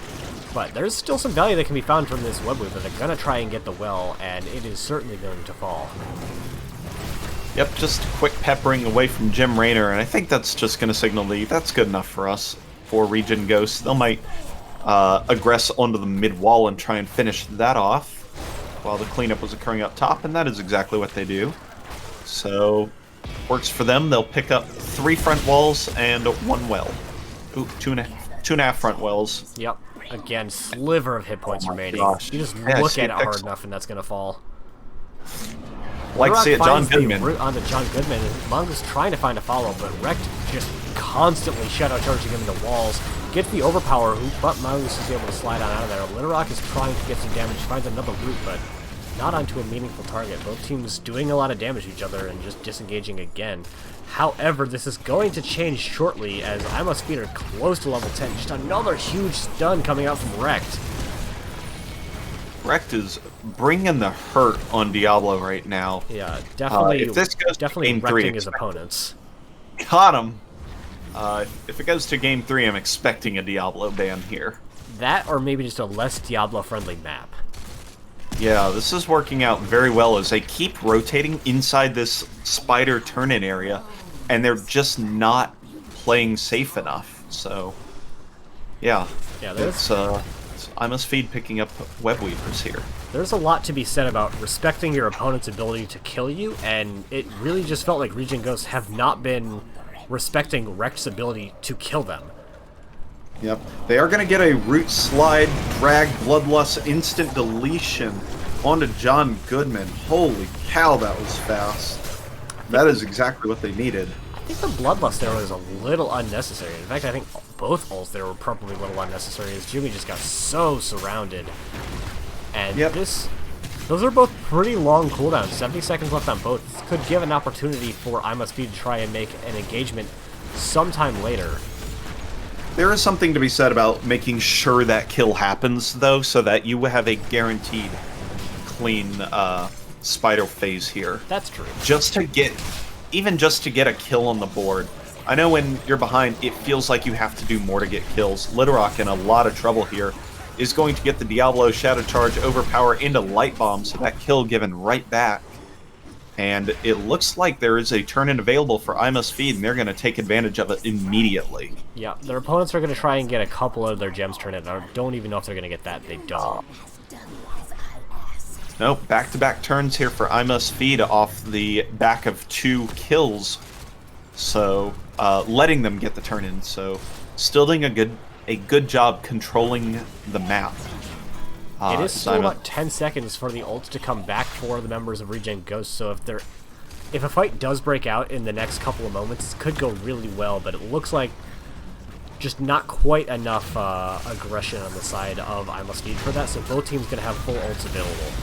A: but there's still some value that can be found from this Web Weaver. They're going to try and get the well, and it is certainly going to fall.
B: Yep, just quick peppering away from Jim Raynor, and I think that's just going to signal that's good enough for us, for ReGen Ghost. They might aggress onto the mid wall and try and finish that off while the cleanup was occurring up top, and that is exactly what they do. So, works for them. They'll pick up 3 front walls and 1 well. Ooh, two and a half front wells.
A: Yep. Again, sliver of hit points remaining.
B: Gosh.
A: You just look at it hard enough and that's going to fall.
B: Like to see it, John Goodman.
A: Root onto John Goodman. Mongoose trying to find a follow, but Rekt just constantly shadow charging him into walls. Gets the overpower, but Mongoose is able to slide on out of there. Littlerock is trying to get some damage, finds another root, but not onto a meaningful target. Both teams doing a lot of damage to each other and just disengaging again. However, this is going to change shortly as Ima's feet are close to level 10. Just another huge stun coming out from Rekt.
B: Rekt is bringing the hurt on Diablo right now.
A: Yeah, definitely.
B: If this goes
A: definitely
B: to game
A: wrecking
B: 3,
A: his opponents.
B: Got him. If it goes to game 3, I'm expecting a Diablo ban here.
A: That, or maybe just a less Diablo-friendly map.
B: Yeah, this is working out very well as they keep rotating inside this spider turn-in area, and they're just not playing safe enough. So, yeah, it's Ima's Feed picking up Web Weavers here.
A: There's a lot to be said about respecting your opponent's ability to kill you, and it really just felt like ReGen Ghosts have not been respecting Rekt's ability to kill them.
B: Yep. They are going to get a root slide, drag, bloodlust, instant deletion onto John Goodman. Holy cow, that was fast. That is exactly what they needed.
A: I think the bloodlust there was a little unnecessary. In fact, I think both ults there were probably a little unnecessary as Jimmy just got so surrounded. And those are both pretty long cooldowns. 70 seconds left on both. This could give an opportunity for Ima's Feed to try and make an engagement sometime later.
B: There is something to be said about making sure that kill happens, though, so that you have a guaranteed clean spider phase here.
A: That's true.
B: Just to get a kill on the board. I know when you're behind, it feels like you have to do more to get kills. Littlerock in a lot of trouble here is going to get the Diablo Shadow Charge overpower into Light Bomb, so that kill given right back. And it looks like there is a turn-in available for Ima's Feed, and they're going to take advantage of it immediately.
A: Yeah, their opponents are going to try and get a couple of their gems turned in. I don't even know if they're going to get that. They don't.
B: Nope, back-to-back turns here for Ima's Feed off the back of 2 kills. So, letting them get the turn-in. So, still doing a good job controlling the map.
A: It is still about 10 seconds for the ults to come back for the members of ReGen Ghost, so if a fight does break out in the next couple of moments, it could go really well, but it looks like just not quite enough aggression on the side of Ima's Feed for that, so both teams going to have full ults available.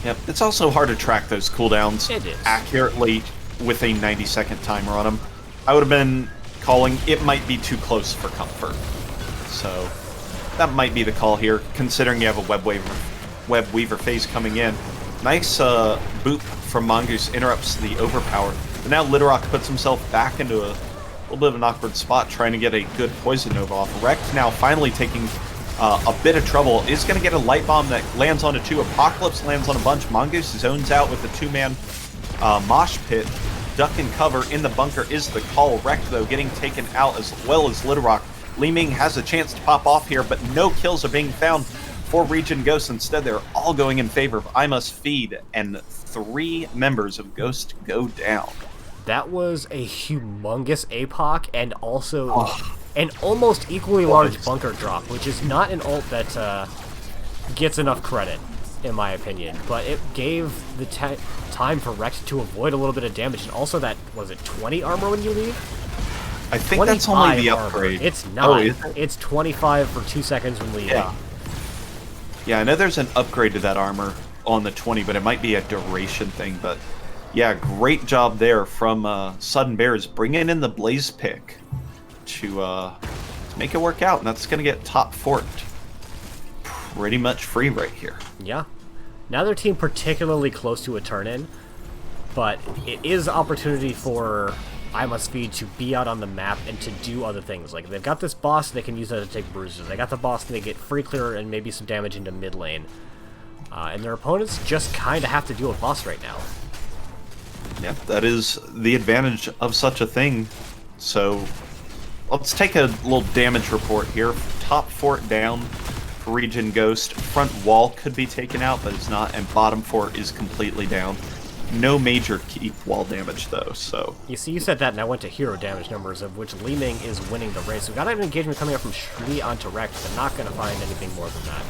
B: Yep, it's also hard to track those cooldowns
A: accurately
B: with a 90-second timer on them. I would have been calling it might be too close for comfort. So that might be the call here, considering you have a Web Weaver phase coming in. Nice boop from Mongoose interrupts the overpower. But now Littlerock puts himself back into a little bit of an awkward spot, trying to get a good Poison Nova off. Rekt now finally taking a bit of trouble. Is going to get a Light Bomb that lands onto 2. Apocalypse lands on a bunch. Mongoose zones out with a 2-man mosh pit. Duck and cover in the bunker is the call. Rekt, though, getting taken out as well as Littlerock. Li Ming has a chance to pop off here, but no kills are being found for ReGen Ghost. Instead, they're all going in favor of Ima's Feed, and 3 members of Ghost go down.
A: That was a humongous APOC and also an almost equally large bunker drop, which is not an ult that gets enough credit, in my opinion. But it gave the time for Rex to avoid a little bit of damage, and also that, was it 20 armor when you leave?
B: I think that's only the upgrade.
A: Armor. It's not. It's 25 for 2 seconds when leaving.
B: Yeah, I know there's an upgrade to that armor on the 20, but it might be a duration thing. But yeah, great job there from Sudden Bears bringing in the Blaze Pick to make it work out, and that's going to get top fort pretty much free right here.
A: Yeah. Now their team particularly close to a turn-in, but it is opportunity for iMustFeed to be out on the map and to do other things. Like, they've got this boss, they can use that to take bruises. They got the boss, and they get free clear and maybe some damage into mid lane. And their opponents just kind of have to deal with boss right now.
B: Yeah, that is the advantage of such a thing. So, let's take a little damage report here. Top fort down for ReGen Ghost. Front wall could be taken out, but it's not, and bottom fort is completely down. No major keep wall damage, though, so...
A: You see, you said that, and I went to hero damage numbers, of which Li Ming is winning the race. We've got an engagement coming up from Shui onto Rex, but not going to find anything more than that.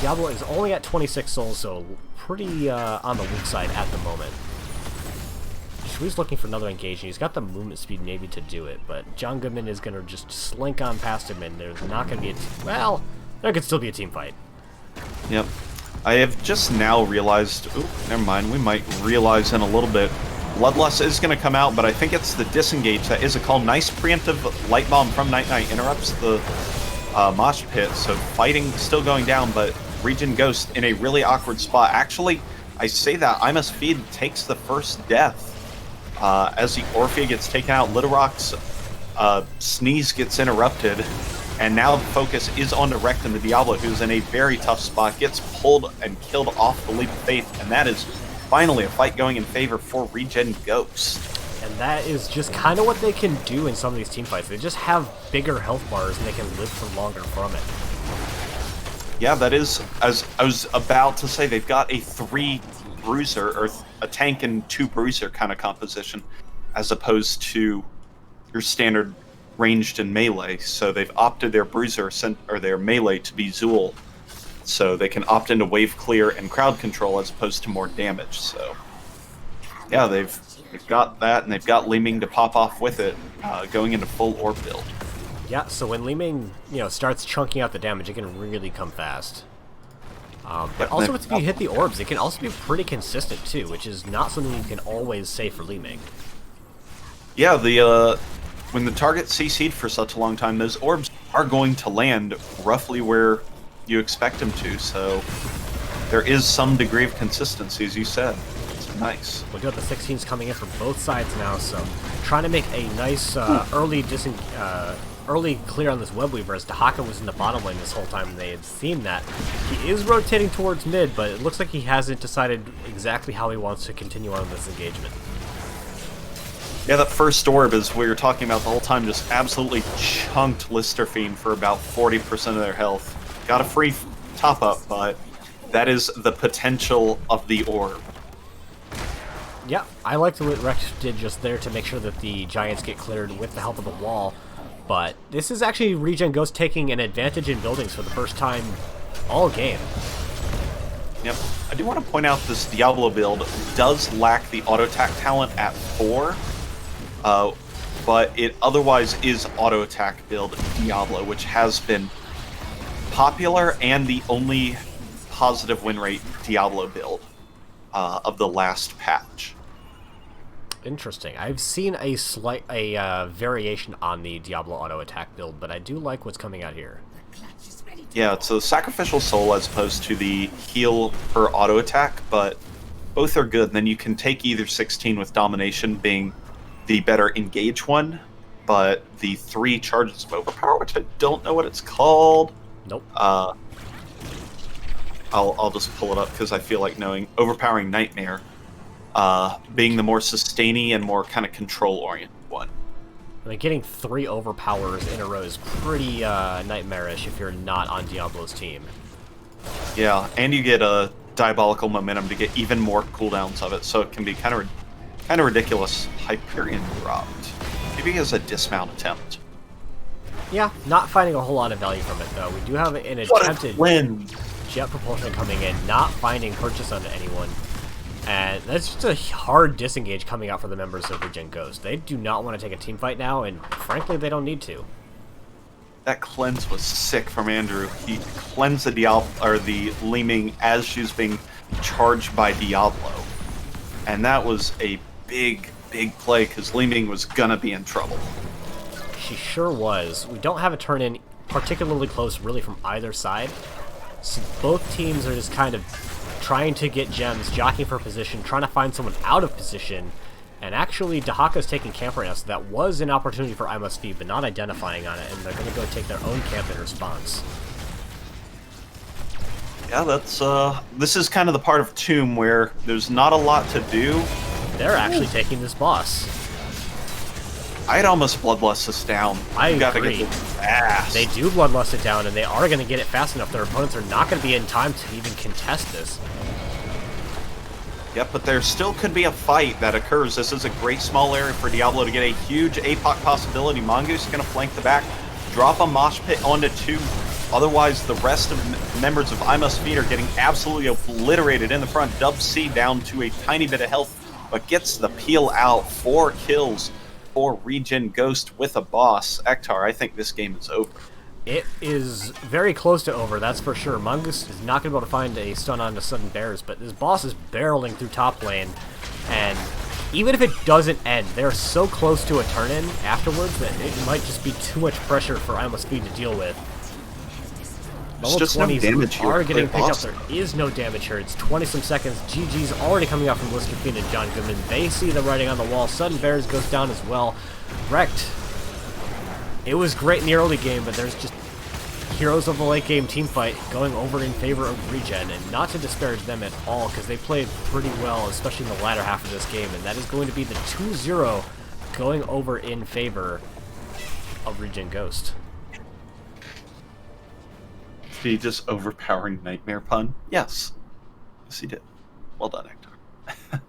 A: Diablo is only at 26 souls, so pretty on the weak side at the moment. Shui's looking for another engagement. He's got the movement speed maybe to do it, but John Goodman is going to just slink on past him, and there's not going to be a... Well, there could still be a team fight.
B: Yep. I have just now realized... Oop, never mind. We might realize in a little bit. Bloodlust is going to come out, but I think it's the disengage that is a call. Nice preemptive light bomb from Night Knight. Interrupts the mosh pit, so fighting still going down, but ReGen Ghost in a really awkward spot. Actually, I say that iMustFeed takes the first death. As the Orphea gets taken out, Little Rock's sneeze gets interrupted, and now the focus is on Direct and the Diablo, who's in a very tough spot, gets pulled and killed off the Leap of Faith, and that is finally a fight going in favor for ReGen Ghost.
A: And that is just kind of what they can do in some of these team fights. They just have bigger health bars, and they can live for longer from it.
B: Yeah, that is, as I was about to say, they've got a 3 bruiser, or a tank and 2 bruiser kind of composition, as opposed to your standard ranged and melee. So they've opted their bruiser or their melee to be Zool, so they can opt into wave clear and crowd control as opposed to more damage. So yeah, they've got that, and they've got Li Ming to pop off with it, going into full orb build.
A: Yeah, so when Li Ming, starts chunking out the damage, it can really come fast. But also, if you hit the orbs, it can also be pretty consistent too, which is not something you can always say for Li Ming.
B: Yeah, when the target CC'd for such a long time, those orbs are going to land roughly where you expect them to, so there is some degree of consistency, as you said. It's nice.
A: We've got the 16s coming in from both sides now, so trying to make a nice early clear on this web weaver, as Dahaka was in the bottom lane this whole time, and they had seen that. He is rotating towards mid, but it looks like he hasn't decided exactly how he wants to continue on this engagement.
B: Yeah, that first orb is what you're talking about the whole time, just absolutely chunked Lister Fiend for about 40% of their health. Got a free top-up, but that is the potential of the orb.
A: Yeah, I liked what Rex did just there to make sure that the Giants get cleared with the help of the wall, but this is actually ReGen Ghost taking an advantage in buildings for the first time all game.
B: Yep. I do want to point out this Diablo build does lack the auto attack talent at 4, but it otherwise is auto attack build Diablo, which has been popular and the only positive win rate Diablo build of the last patch.
A: Interesting. I've seen a slight variation on the Diablo auto attack build, but I do like what's coming out here.
B: Yeah, it's a sacrificial soul as opposed to the heal per auto attack, but both are good. And then you can take either 16 with domination being the better engage one, but the 3 charges of overpower, which I don't know what it's called.
A: Nope.
B: I'll just pull it up because I feel like knowing. Overpowering Nightmare, being the more sustainy and more kind of control-oriented one.
A: I mean, getting 3 overpowers in a row is pretty nightmarish if you're not on Diablo's team.
B: Yeah, and you get a diabolical momentum to get even more cooldowns of it, so it can be kind of Kind of ridiculous. Hyperion dropped. Maybe as a dismount attempt.
A: Yeah, not finding a whole lot of value from it, though. We do have an attempted jet propulsion coming in, not finding purchase on anyone. And that's just a hard disengage coming out for the members of ReGen Ghost. They do not want to take a team fight now, and frankly, they don't need to.
B: That cleanse was sick from Andrew. He cleansed the the Li Ming as she was being charged by Diablo. And that was a big play, because Li Ming was gonna be in trouble.
A: She sure was. We don't have a turn-in particularly close, really, from either side. So both teams are just kind of trying to get gems, jockeying for position, trying to find someone out of position. And actually, Dahaka's taking camp right now, so that was an opportunity for I Must Feed, but not identifying on it, and they're going to go take their own camp in response.
B: Yeah, that's, this is kind of the part of Tomb where there's not a lot to do.
A: They're actually taking this boss.
B: I'd almost Bloodlust this down.
A: I agree.
B: Get it fast.
A: They do Bloodlust it down, and they are going to get it fast enough. Their opponents are not going to be in time to even contest this.
B: Yep, but there still could be a fight that occurs. This is a great small area for Diablo to get a huge APOC possibility. Mongoose is going to flank the back, drop a mosh pit onto two. Otherwise, the rest of members of I Must Feed are getting absolutely obliterated in the front. Dub C down to a tiny bit of health, but gets the peel out. 4 kills for ReGen Ghost with a boss. Ektar, I think this game is over.
A: It is very close to over, that's for sure. Mongoose is not going to be able to find a stun on the Sudden Bears, but this boss is barreling through top lane, and even if it doesn't end, they're so close to a turn-in afterwards that it might just be too much pressure for I Must Feed to deal with. Level 20s are getting picked up. There is no damage here. It's 20-some seconds. GG's already coming out from Lister Fiend and John Goodman. They see the writing on the wall. Sudden Bears goes down as well. Wrecked. It was great in the early game, but there's just heroes of the late game team fight going over in favor of ReGen, and not to disparage them at all, because they played pretty well, especially in the latter half of this game, and that is going to be the 2-0 going over in favor of ReGen Ghost.
B: Did he just overpowering nightmare pun? Yes. Yes, he did. Well done, Hector.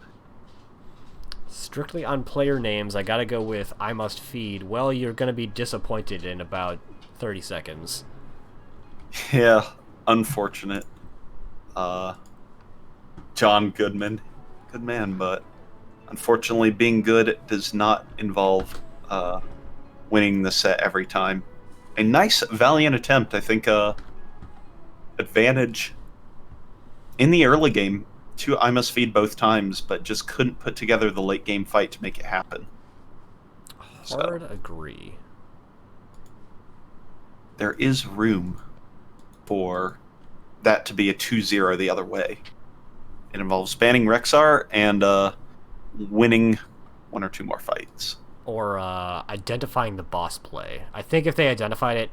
A: Strictly on player names, I gotta go with I Must Feed. Well, you're gonna be disappointed in about 30 seconds.
B: Yeah, unfortunate. John Goodman. Good man, but unfortunately being good does not involve winning the set every time. A nice, valiant attempt, I think, advantage in the early game to I Must Feed both times, but just couldn't put together the late game fight to make it happen.
A: Hard agree.
B: There is room for that to be a 2-0 the other way. It involves banning Rexar and winning 1 or 2 more fights.
A: Or identifying the boss play. I think if they identified it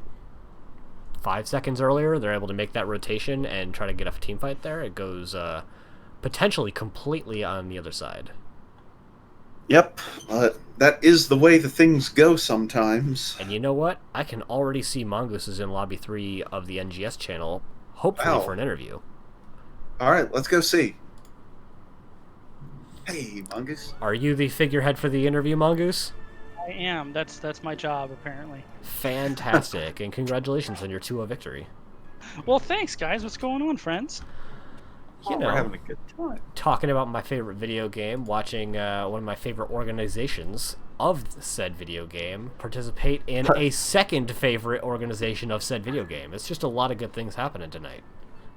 A: 5 seconds earlier, they're able to make that rotation and try to get a team fight there. It goes potentially completely on the other side.
B: Yep, but that is the way the things go sometimes.
A: And you know what? I can already see Mongoose is in Lobby 3 of the NGS channel, hopefully for an interview.
B: Alright, let's go see. Hey, Mongoose.
A: Are you the figurehead for the interview, Mongoose?
C: I am. That's my job, apparently.
A: Fantastic, and congratulations on your 2-0 victory.
C: Well, thanks, guys. What's going on, friends?
A: You know,
B: we're having a good time.
A: Talking about my favorite video game, watching one of my favorite organizations of said video game participate in a second favorite organization of said video game. It's just a lot of good things happening tonight.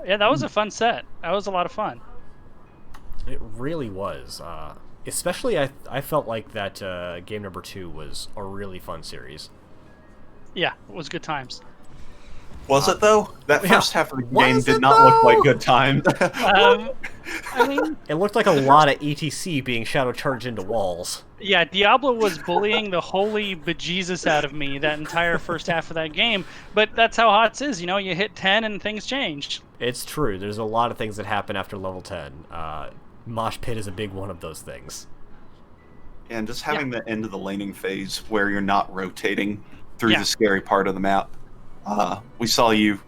C: Yeah, that was a fun set. That was a lot of fun.
A: It really was. Especially, I felt like that game number 2 was a really fun series.
C: Yeah, it was good times.
B: Was it, though? That first half of the game did not look like good times.
C: I mean...
A: It looked like a lot of ETC being shadow charged into walls.
C: Yeah, Diablo was bullying the holy bejesus out of me that entire first half of that game, but that's how HOTS is, you know? You hit 10 and things change.
A: It's true. There's a lot of things that happen after level 10. Mosh Pit is a big one of those things.
B: And just having the end of the laning phase where you're not rotating through the scary part of the map. We saw you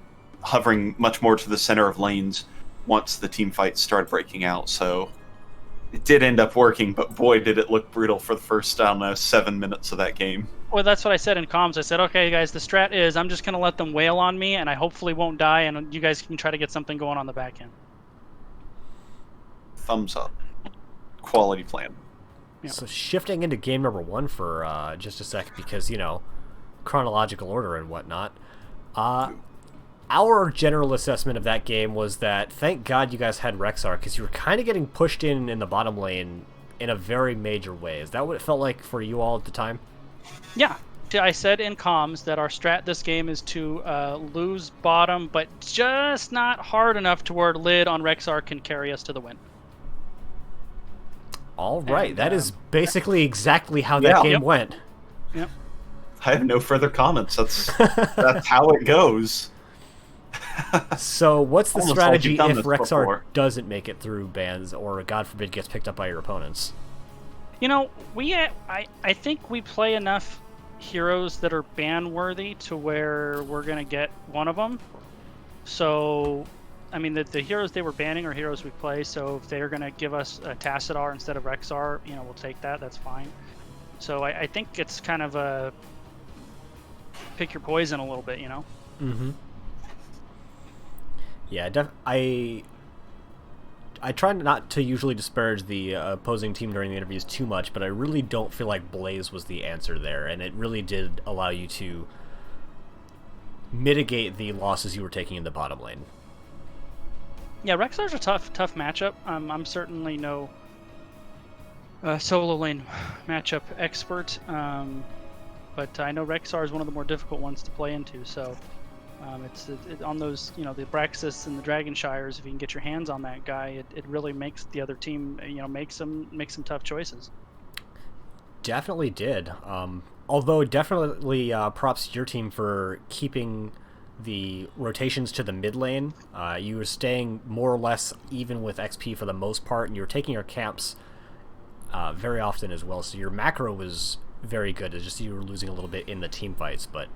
B: hovering much more to the center of lanes once the team fights started breaking out, so it did end up working, but boy, did it look brutal for the first, 7 minutes of that game.
C: Well, that's what I said in comms. I said, okay, guys, the strat is I'm just going to let them wail on me, and I hopefully won't die, and you guys can try to get something going on the back end.
B: Thumbs up. Quality plan.
C: Yeah.
A: So shifting into game number 1 for just a sec, because, you know, chronological order and whatnot. Our general assessment of that game was that thank God you guys had Rexar, because you were kind of getting pushed in the bottom lane in a very major way. Is that what it felt like for you all at the time?
C: Yeah. I said in comms that our strat this game is to lose bottom, but just not hard enough to where lid on Rexar can carry us to the win.
A: All right.
C: And,
A: that is basically exactly how that game went.
C: Yep.
B: I have no further comments. That's how it goes.
A: So what's the
B: Almost
A: strategy
B: like
A: if
B: you've done this
A: Rexar
B: before.
A: doesn't make it through bans, or God forbid gets picked up by your opponents?
C: You know, I think we play enough heroes that are ban worthy to where we're gonna get one of them. So, I mean, the heroes they were banning are heroes we play. So if they're gonna give us a Tassadar instead of Rexar, you know, we'll take that. That's fine. So I think it's kind of a pick your poison a little bit, you know.
A: Mm-hmm. Yeah, I try not to usually disparage the opposing team during the interviews too much, but I really don't feel like Blaze was the answer there, and it really did allow you to mitigate the losses you were taking in the bottom lane.
C: Yeah, Rexar's a tough matchup. I'm certainly no solo lane matchup expert, but I know Rexar is one of the more difficult ones to play into. So it's on those, you know, the Braxis and the Dragonshires. If you can get your hands on that guy, it really makes the other team, you know, make some tough choices.
A: Definitely did. Although definitely props to your team for keeping the rotations to the mid lane. You were staying more or less even with XP for the most part, and you were taking your camps very often as well. So your macro was very good. It's just you were losing a little bit in the team fights, but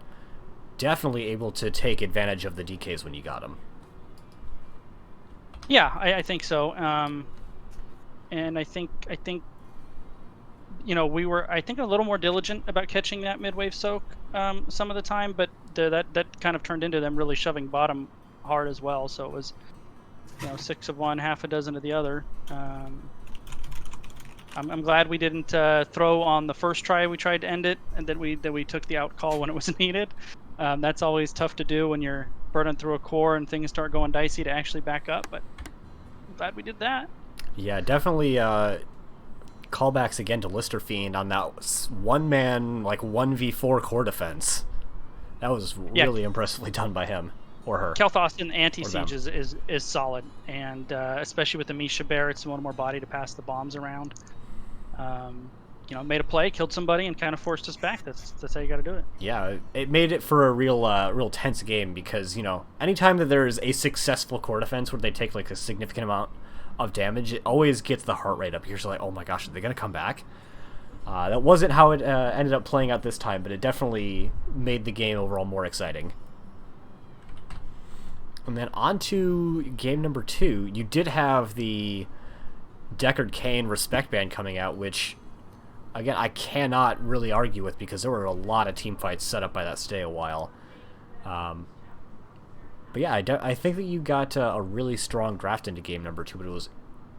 A: definitely able to take advantage of the DKs when you got them.
C: Yeah, I think so. And I think you know, we were, I think, a little more diligent about catching that mid-wave soak some of the time, but that kind of turned into them really shoving bottom hard as well. So it was, you know, 6 of one, half a dozen of the other. I'm glad we didn't throw on the first try we tried to end it, and that we took the out call when it was needed. That's always tough to do when you're burning through a core and things start going dicey to actually back up, but I'm glad we did that.
A: Yeah, definitely callbacks again to Lister Fiend on that one-man, like 1v4 core defense. That was really impressively done by him or her.
C: Kel'Thas in anti-siege is solid, and especially with the Misha Bear, it's one more body to pass the bombs around. You know, made a play, killed somebody, and kind of forced us back. That's how you got to do it.
A: Yeah, it made it for a real tense game, because, you know, anytime that there's a successful core defense where they take like a significant amount of damage, it always gets the heart rate up. You're just like, oh my gosh, are they gonna come back? That wasn't how it ended up playing out this time, but it definitely made the game overall more exciting. And then on to game number 2. You did have the Deckard Cain respect band coming out, which, again, I cannot really argue with, because there were a lot of team fights set up by that stay a while. But yeah, I think that you got a really strong draft into game number 2, but it was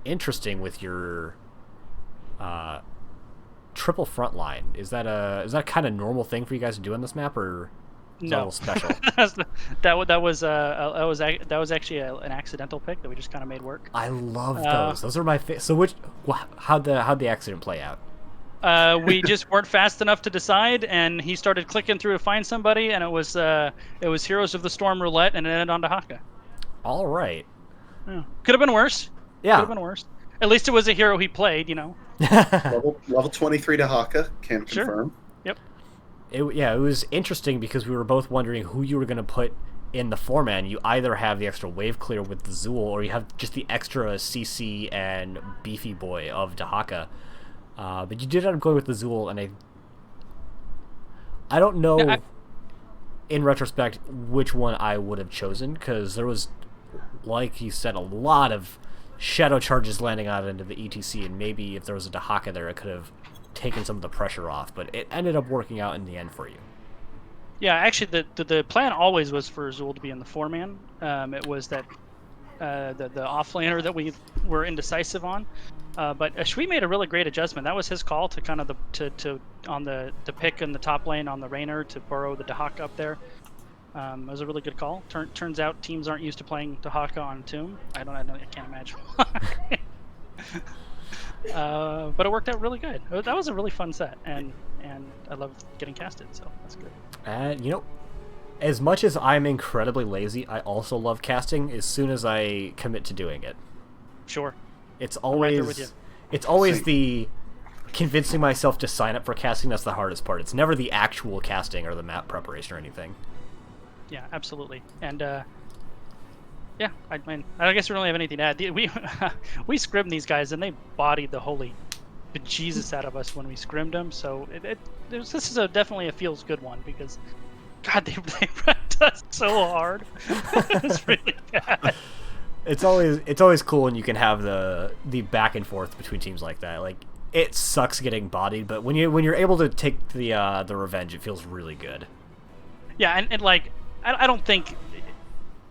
A: interesting with your triple front line. Is that a kind of normal thing for you guys to do on this map, or is that a little special?
C: that was actually an accidental pick that we just kind of made work.
A: I love those. Those are my favorite. So how'd the accident play out?
C: We just weren't fast enough to decide, and he started clicking through to find somebody, and it was Heroes of the Storm roulette, and it ended on Dahaka.
A: All right.
C: Yeah. Could have been worse.
A: Yeah.
C: Could have been worse. At least it was a hero he played, you know.
D: level 23 Dahaka, can confirm.
C: Yep.
A: It was interesting because we were both wondering who you were going to put in the 4-man. You either have the extra wave clear with the Zool, or you have just the extra CC and beefy boy of Dahaka. But you did end up going with the Zool, and I don't know, in retrospect, which one I would have chosen, because there was, like you said, a lot of shadow charges landing out into the ETC, and maybe if there was a Dahaka there, it could have taken some of the pressure off, but it ended up working out in the end for you.
C: Yeah, actually, the plan always was for Azul to be in the 4-man. It was that the offlaner that we were indecisive on, but Shui made a really great adjustment. That was his call to kind of the pick in the top lane on the Rainer to burrow the Dahaka up there. It was a really good call. Turns out teams aren't used to playing Dahaka on Tomb. I can't imagine why. But it worked out really good. That was a really fun set, and I love getting casted, so that's good.
A: And as much as I'm incredibly lazy, I also love casting as soon as I commit to doing it.
C: Sure.
A: It's
C: I'm right there with
A: always
C: you.
A: the convincing myself to sign up for casting that's the hardest part. It's never the actual casting or the map preparation or anything.
C: Yeah, absolutely. And yeah, I guess we don't have anything to add. We scrimmed these guys, and they bodied the holy bejesus out of us when we scrimmed them. So this is definitely a feels good one, because God, they wrecked us so hard. It's really bad.
A: It's always cool when you can have the back and forth between teams like that. Like, it sucks getting bodied, but when you're able to take the revenge, it feels really good.
C: Yeah, and like I don't think,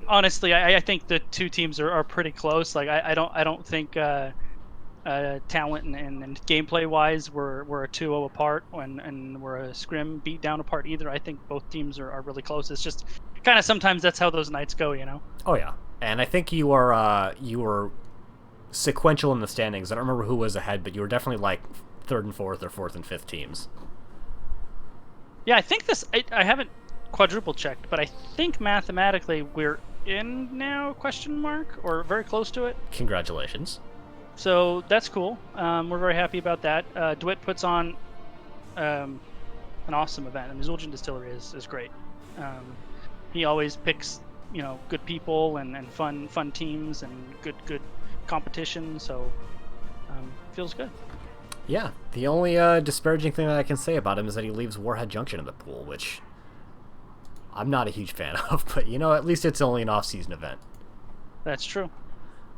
C: honestly, I think the two teams are pretty close. Like I don't think talent and gameplay wise we're a 2-0 apart, and we're a scrim beat down apart either. I think both teams are really close. It's just kind of sometimes that's how those nights go,
A: Oh yeah, and I think you were sequential in the standings. I don't remember who was ahead, but you were definitely like 3rd and 4th or 4th and 5th teams.
C: Yeah, I think I haven't quadruple checked, but I think mathematically we're in now, question mark, or very close to it.
A: Congratulations.
C: So that's cool. We're very happy about that. DeWitt puts on an awesome event. I mean, Zul'jin Distillery is great. He always picks good people and fun teams and good competition. So feels good.
A: Yeah, the only disparaging thing that I can say about him is that he leaves Warhead Junction in the pool, which I'm not a huge fan of, but at least it's only an off-season event.
C: That's true.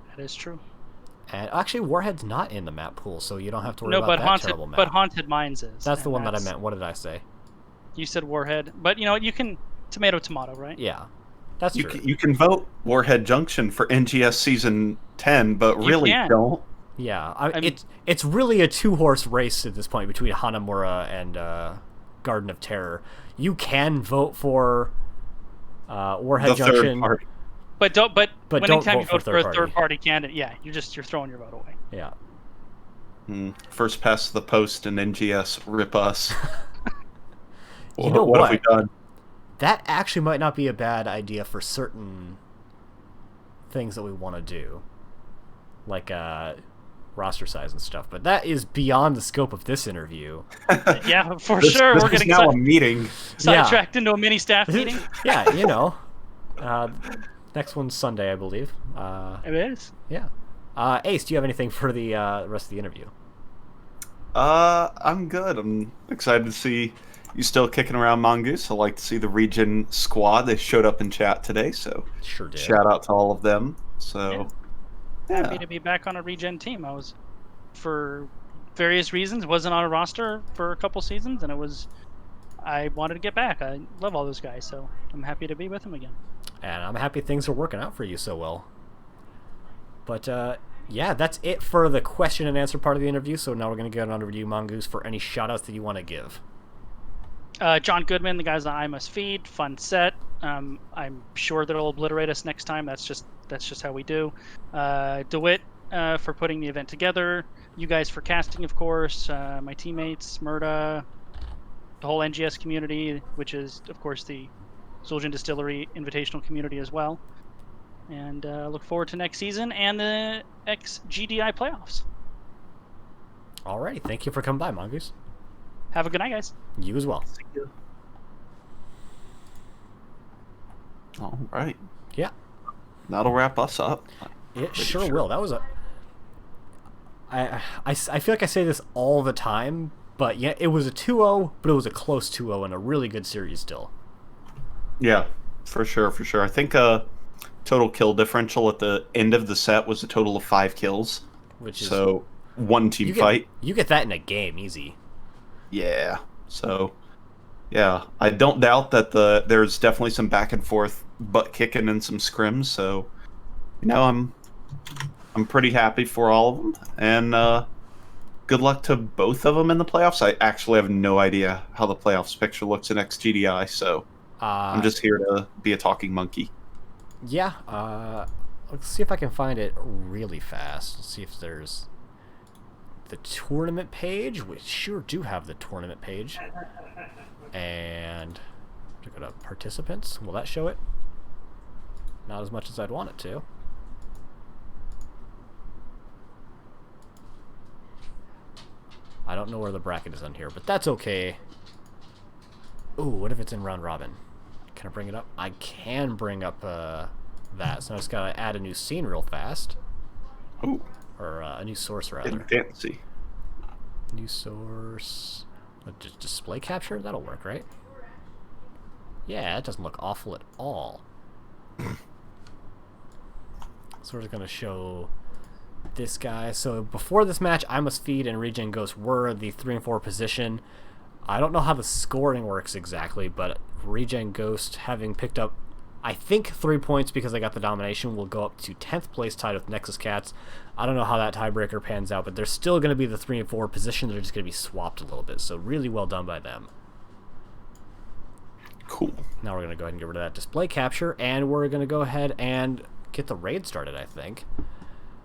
C: That is true.
A: And actually, Warhead's not in the map pool, so you don't have to worry about that terrible map.
C: But Haunted Mines is.
A: That's the one that I meant. What did I say?
C: You said Warhead, but you can tomato, right?
A: Yeah, that's true.
B: You can vote Warhead Junction for NGS Season 10, but really don't.
A: Yeah, it's really a 2-horse race at this point between Hanamura and Garden of Terror. You can vote for Warhead Junction,
C: but anytime you vote for a
A: third
C: third-party candidate, yeah, you're throwing your vote away.
A: Yeah.
B: First past the post and NGS rip us.
A: What
B: have we done?
A: That actually might not be a bad idea for certain things that we want to do, like roster size and stuff. But that is beyond the scope of this interview.
C: Yeah, for sure.
B: We're
C: getting
B: now a meeting.
C: Sidetracked into a mini staff meeting.
A: Yeah, next one's Sunday, I believe.
C: It is.
A: Yeah. Ace, do you have anything for the rest of the interview?
B: I'm good. I'm excited to see you still kicking around Mongoose. I like to see the ReGen squad. They showed up in chat today, so
A: sure did.
B: Shout out to all of them. So yeah.
C: Happy to be back on a ReGen team. I was, for various reasons, wasn't on a roster for a couple seasons, and I wanted to get back. I love all those guys, so I'm happy to be with them again.
A: And I'm happy things are working out for you so well. But yeah, that's it for the question and answer part of the interview. So now we're going to get on to you, Mongoose, for any shout-outs that you want to give.
C: John Goodman, the guys that I Must Feed, fun set. I'm sure that it'll obliterate us next time. That's just how we do. DeWitt for putting the event together. You guys for casting, of course. My teammates, Murda, the whole NGS community, which is, of course, the Zul'jin Distillery Invitational community as well. And look forward to next season and the XGDI playoffs.
A: Alrighty, thank you for coming by, Mongoose.
C: Have a good night, guys.
A: You as well.
B: Thank you. All right.
A: Yeah.
B: That'll wrap us up.
A: It sure will. That was I feel like I say this all the time, but yeah, it was a 2-0, but it was a close 2-0 and a really good series still.
B: Yeah, for sure. I think total kill differential at the end of the set was a total of 5 kills.
A: Which is
B: so one team fight.
A: You get that in a game, easy.
B: Yeah. So, yeah, I don't doubt that there's definitely some back and forth butt kicking and some scrims. So, I'm pretty happy for all of them, and good luck to both of them in the playoffs. I actually have no idea how the playoffs picture looks in XGDI, so I'm just here to be a talking monkey.
A: Yeah. Let's see if I can find it really fast. Let's see if there's the tournament page. We sure do have the tournament page. And to go to participants. Will that show it? Not as much as I'd want it to. I don't know where the bracket is on here, but that's okay. Ooh, what if it's in round robin? Can I bring it up? I can bring up that, so I just gotta add a new scene real fast.
B: Ooh.
A: Or a new source, rather.
B: Getting fancy.
A: New source. Just display capture? That'll work, right? Yeah, it doesn't look awful at all. So we're just gonna show this guy. So before this match, I Must Feed and ReGen Ghost were the 3 and 4 position. I don't know how the scoring works exactly, but ReGen Ghost, having picked up, I think, 3 points because I got the domination, will go up to 10th place, tied with Nexus Cats. I don't know how that tiebreaker pans out, but they're still going to be the 3 and 4 position. They're just going to be swapped a little bit, so really well done by them.
B: Cool.
A: Now we're going to go ahead and get rid of that display capture, and we're going to go ahead and get the raid started, I think.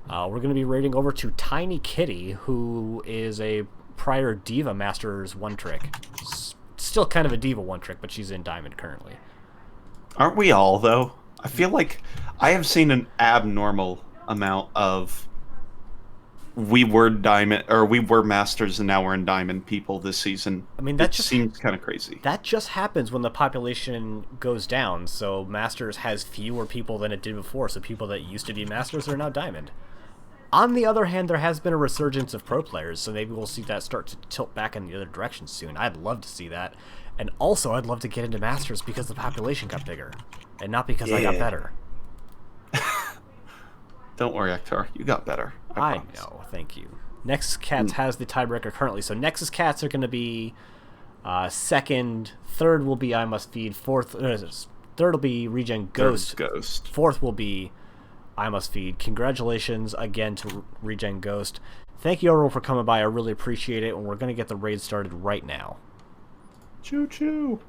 A: We're going to be raiding over to Tiny Kitty, who is a prior Diva Masters one-trick. Still kind of a Diva one-trick, but she's in Diamond currently.
B: Aren't we all, though? I feel like I have seen an abnormal amount of we were Diamond, or we were Masters and now we're in Diamond people this season.
A: I mean, that
B: just seems kind of crazy.
A: That just happens when the population goes down, so Masters has fewer people than it did before, so people that used to be Masters are now Diamond. On the other hand, there has been a resurgence of pro players, so maybe we'll see that start to tilt back in the other direction soon. I'd love to see that. And also, I'd love to get into Masters because the population got bigger, and not because I got better.
B: Don't worry, Ektar. You got better. I
A: know. Thank you. Nexus Cats has the tiebreaker currently, so Nexus Cats are going to be second. Third will be I Must Feed. Third will be ReGen Ghost. Fourth will be I Must Feed. Congratulations again to ReGen Ghost. Thank you everyone for coming by. I really appreciate it, and we're going to get the raid started right now.
B: Choo choo.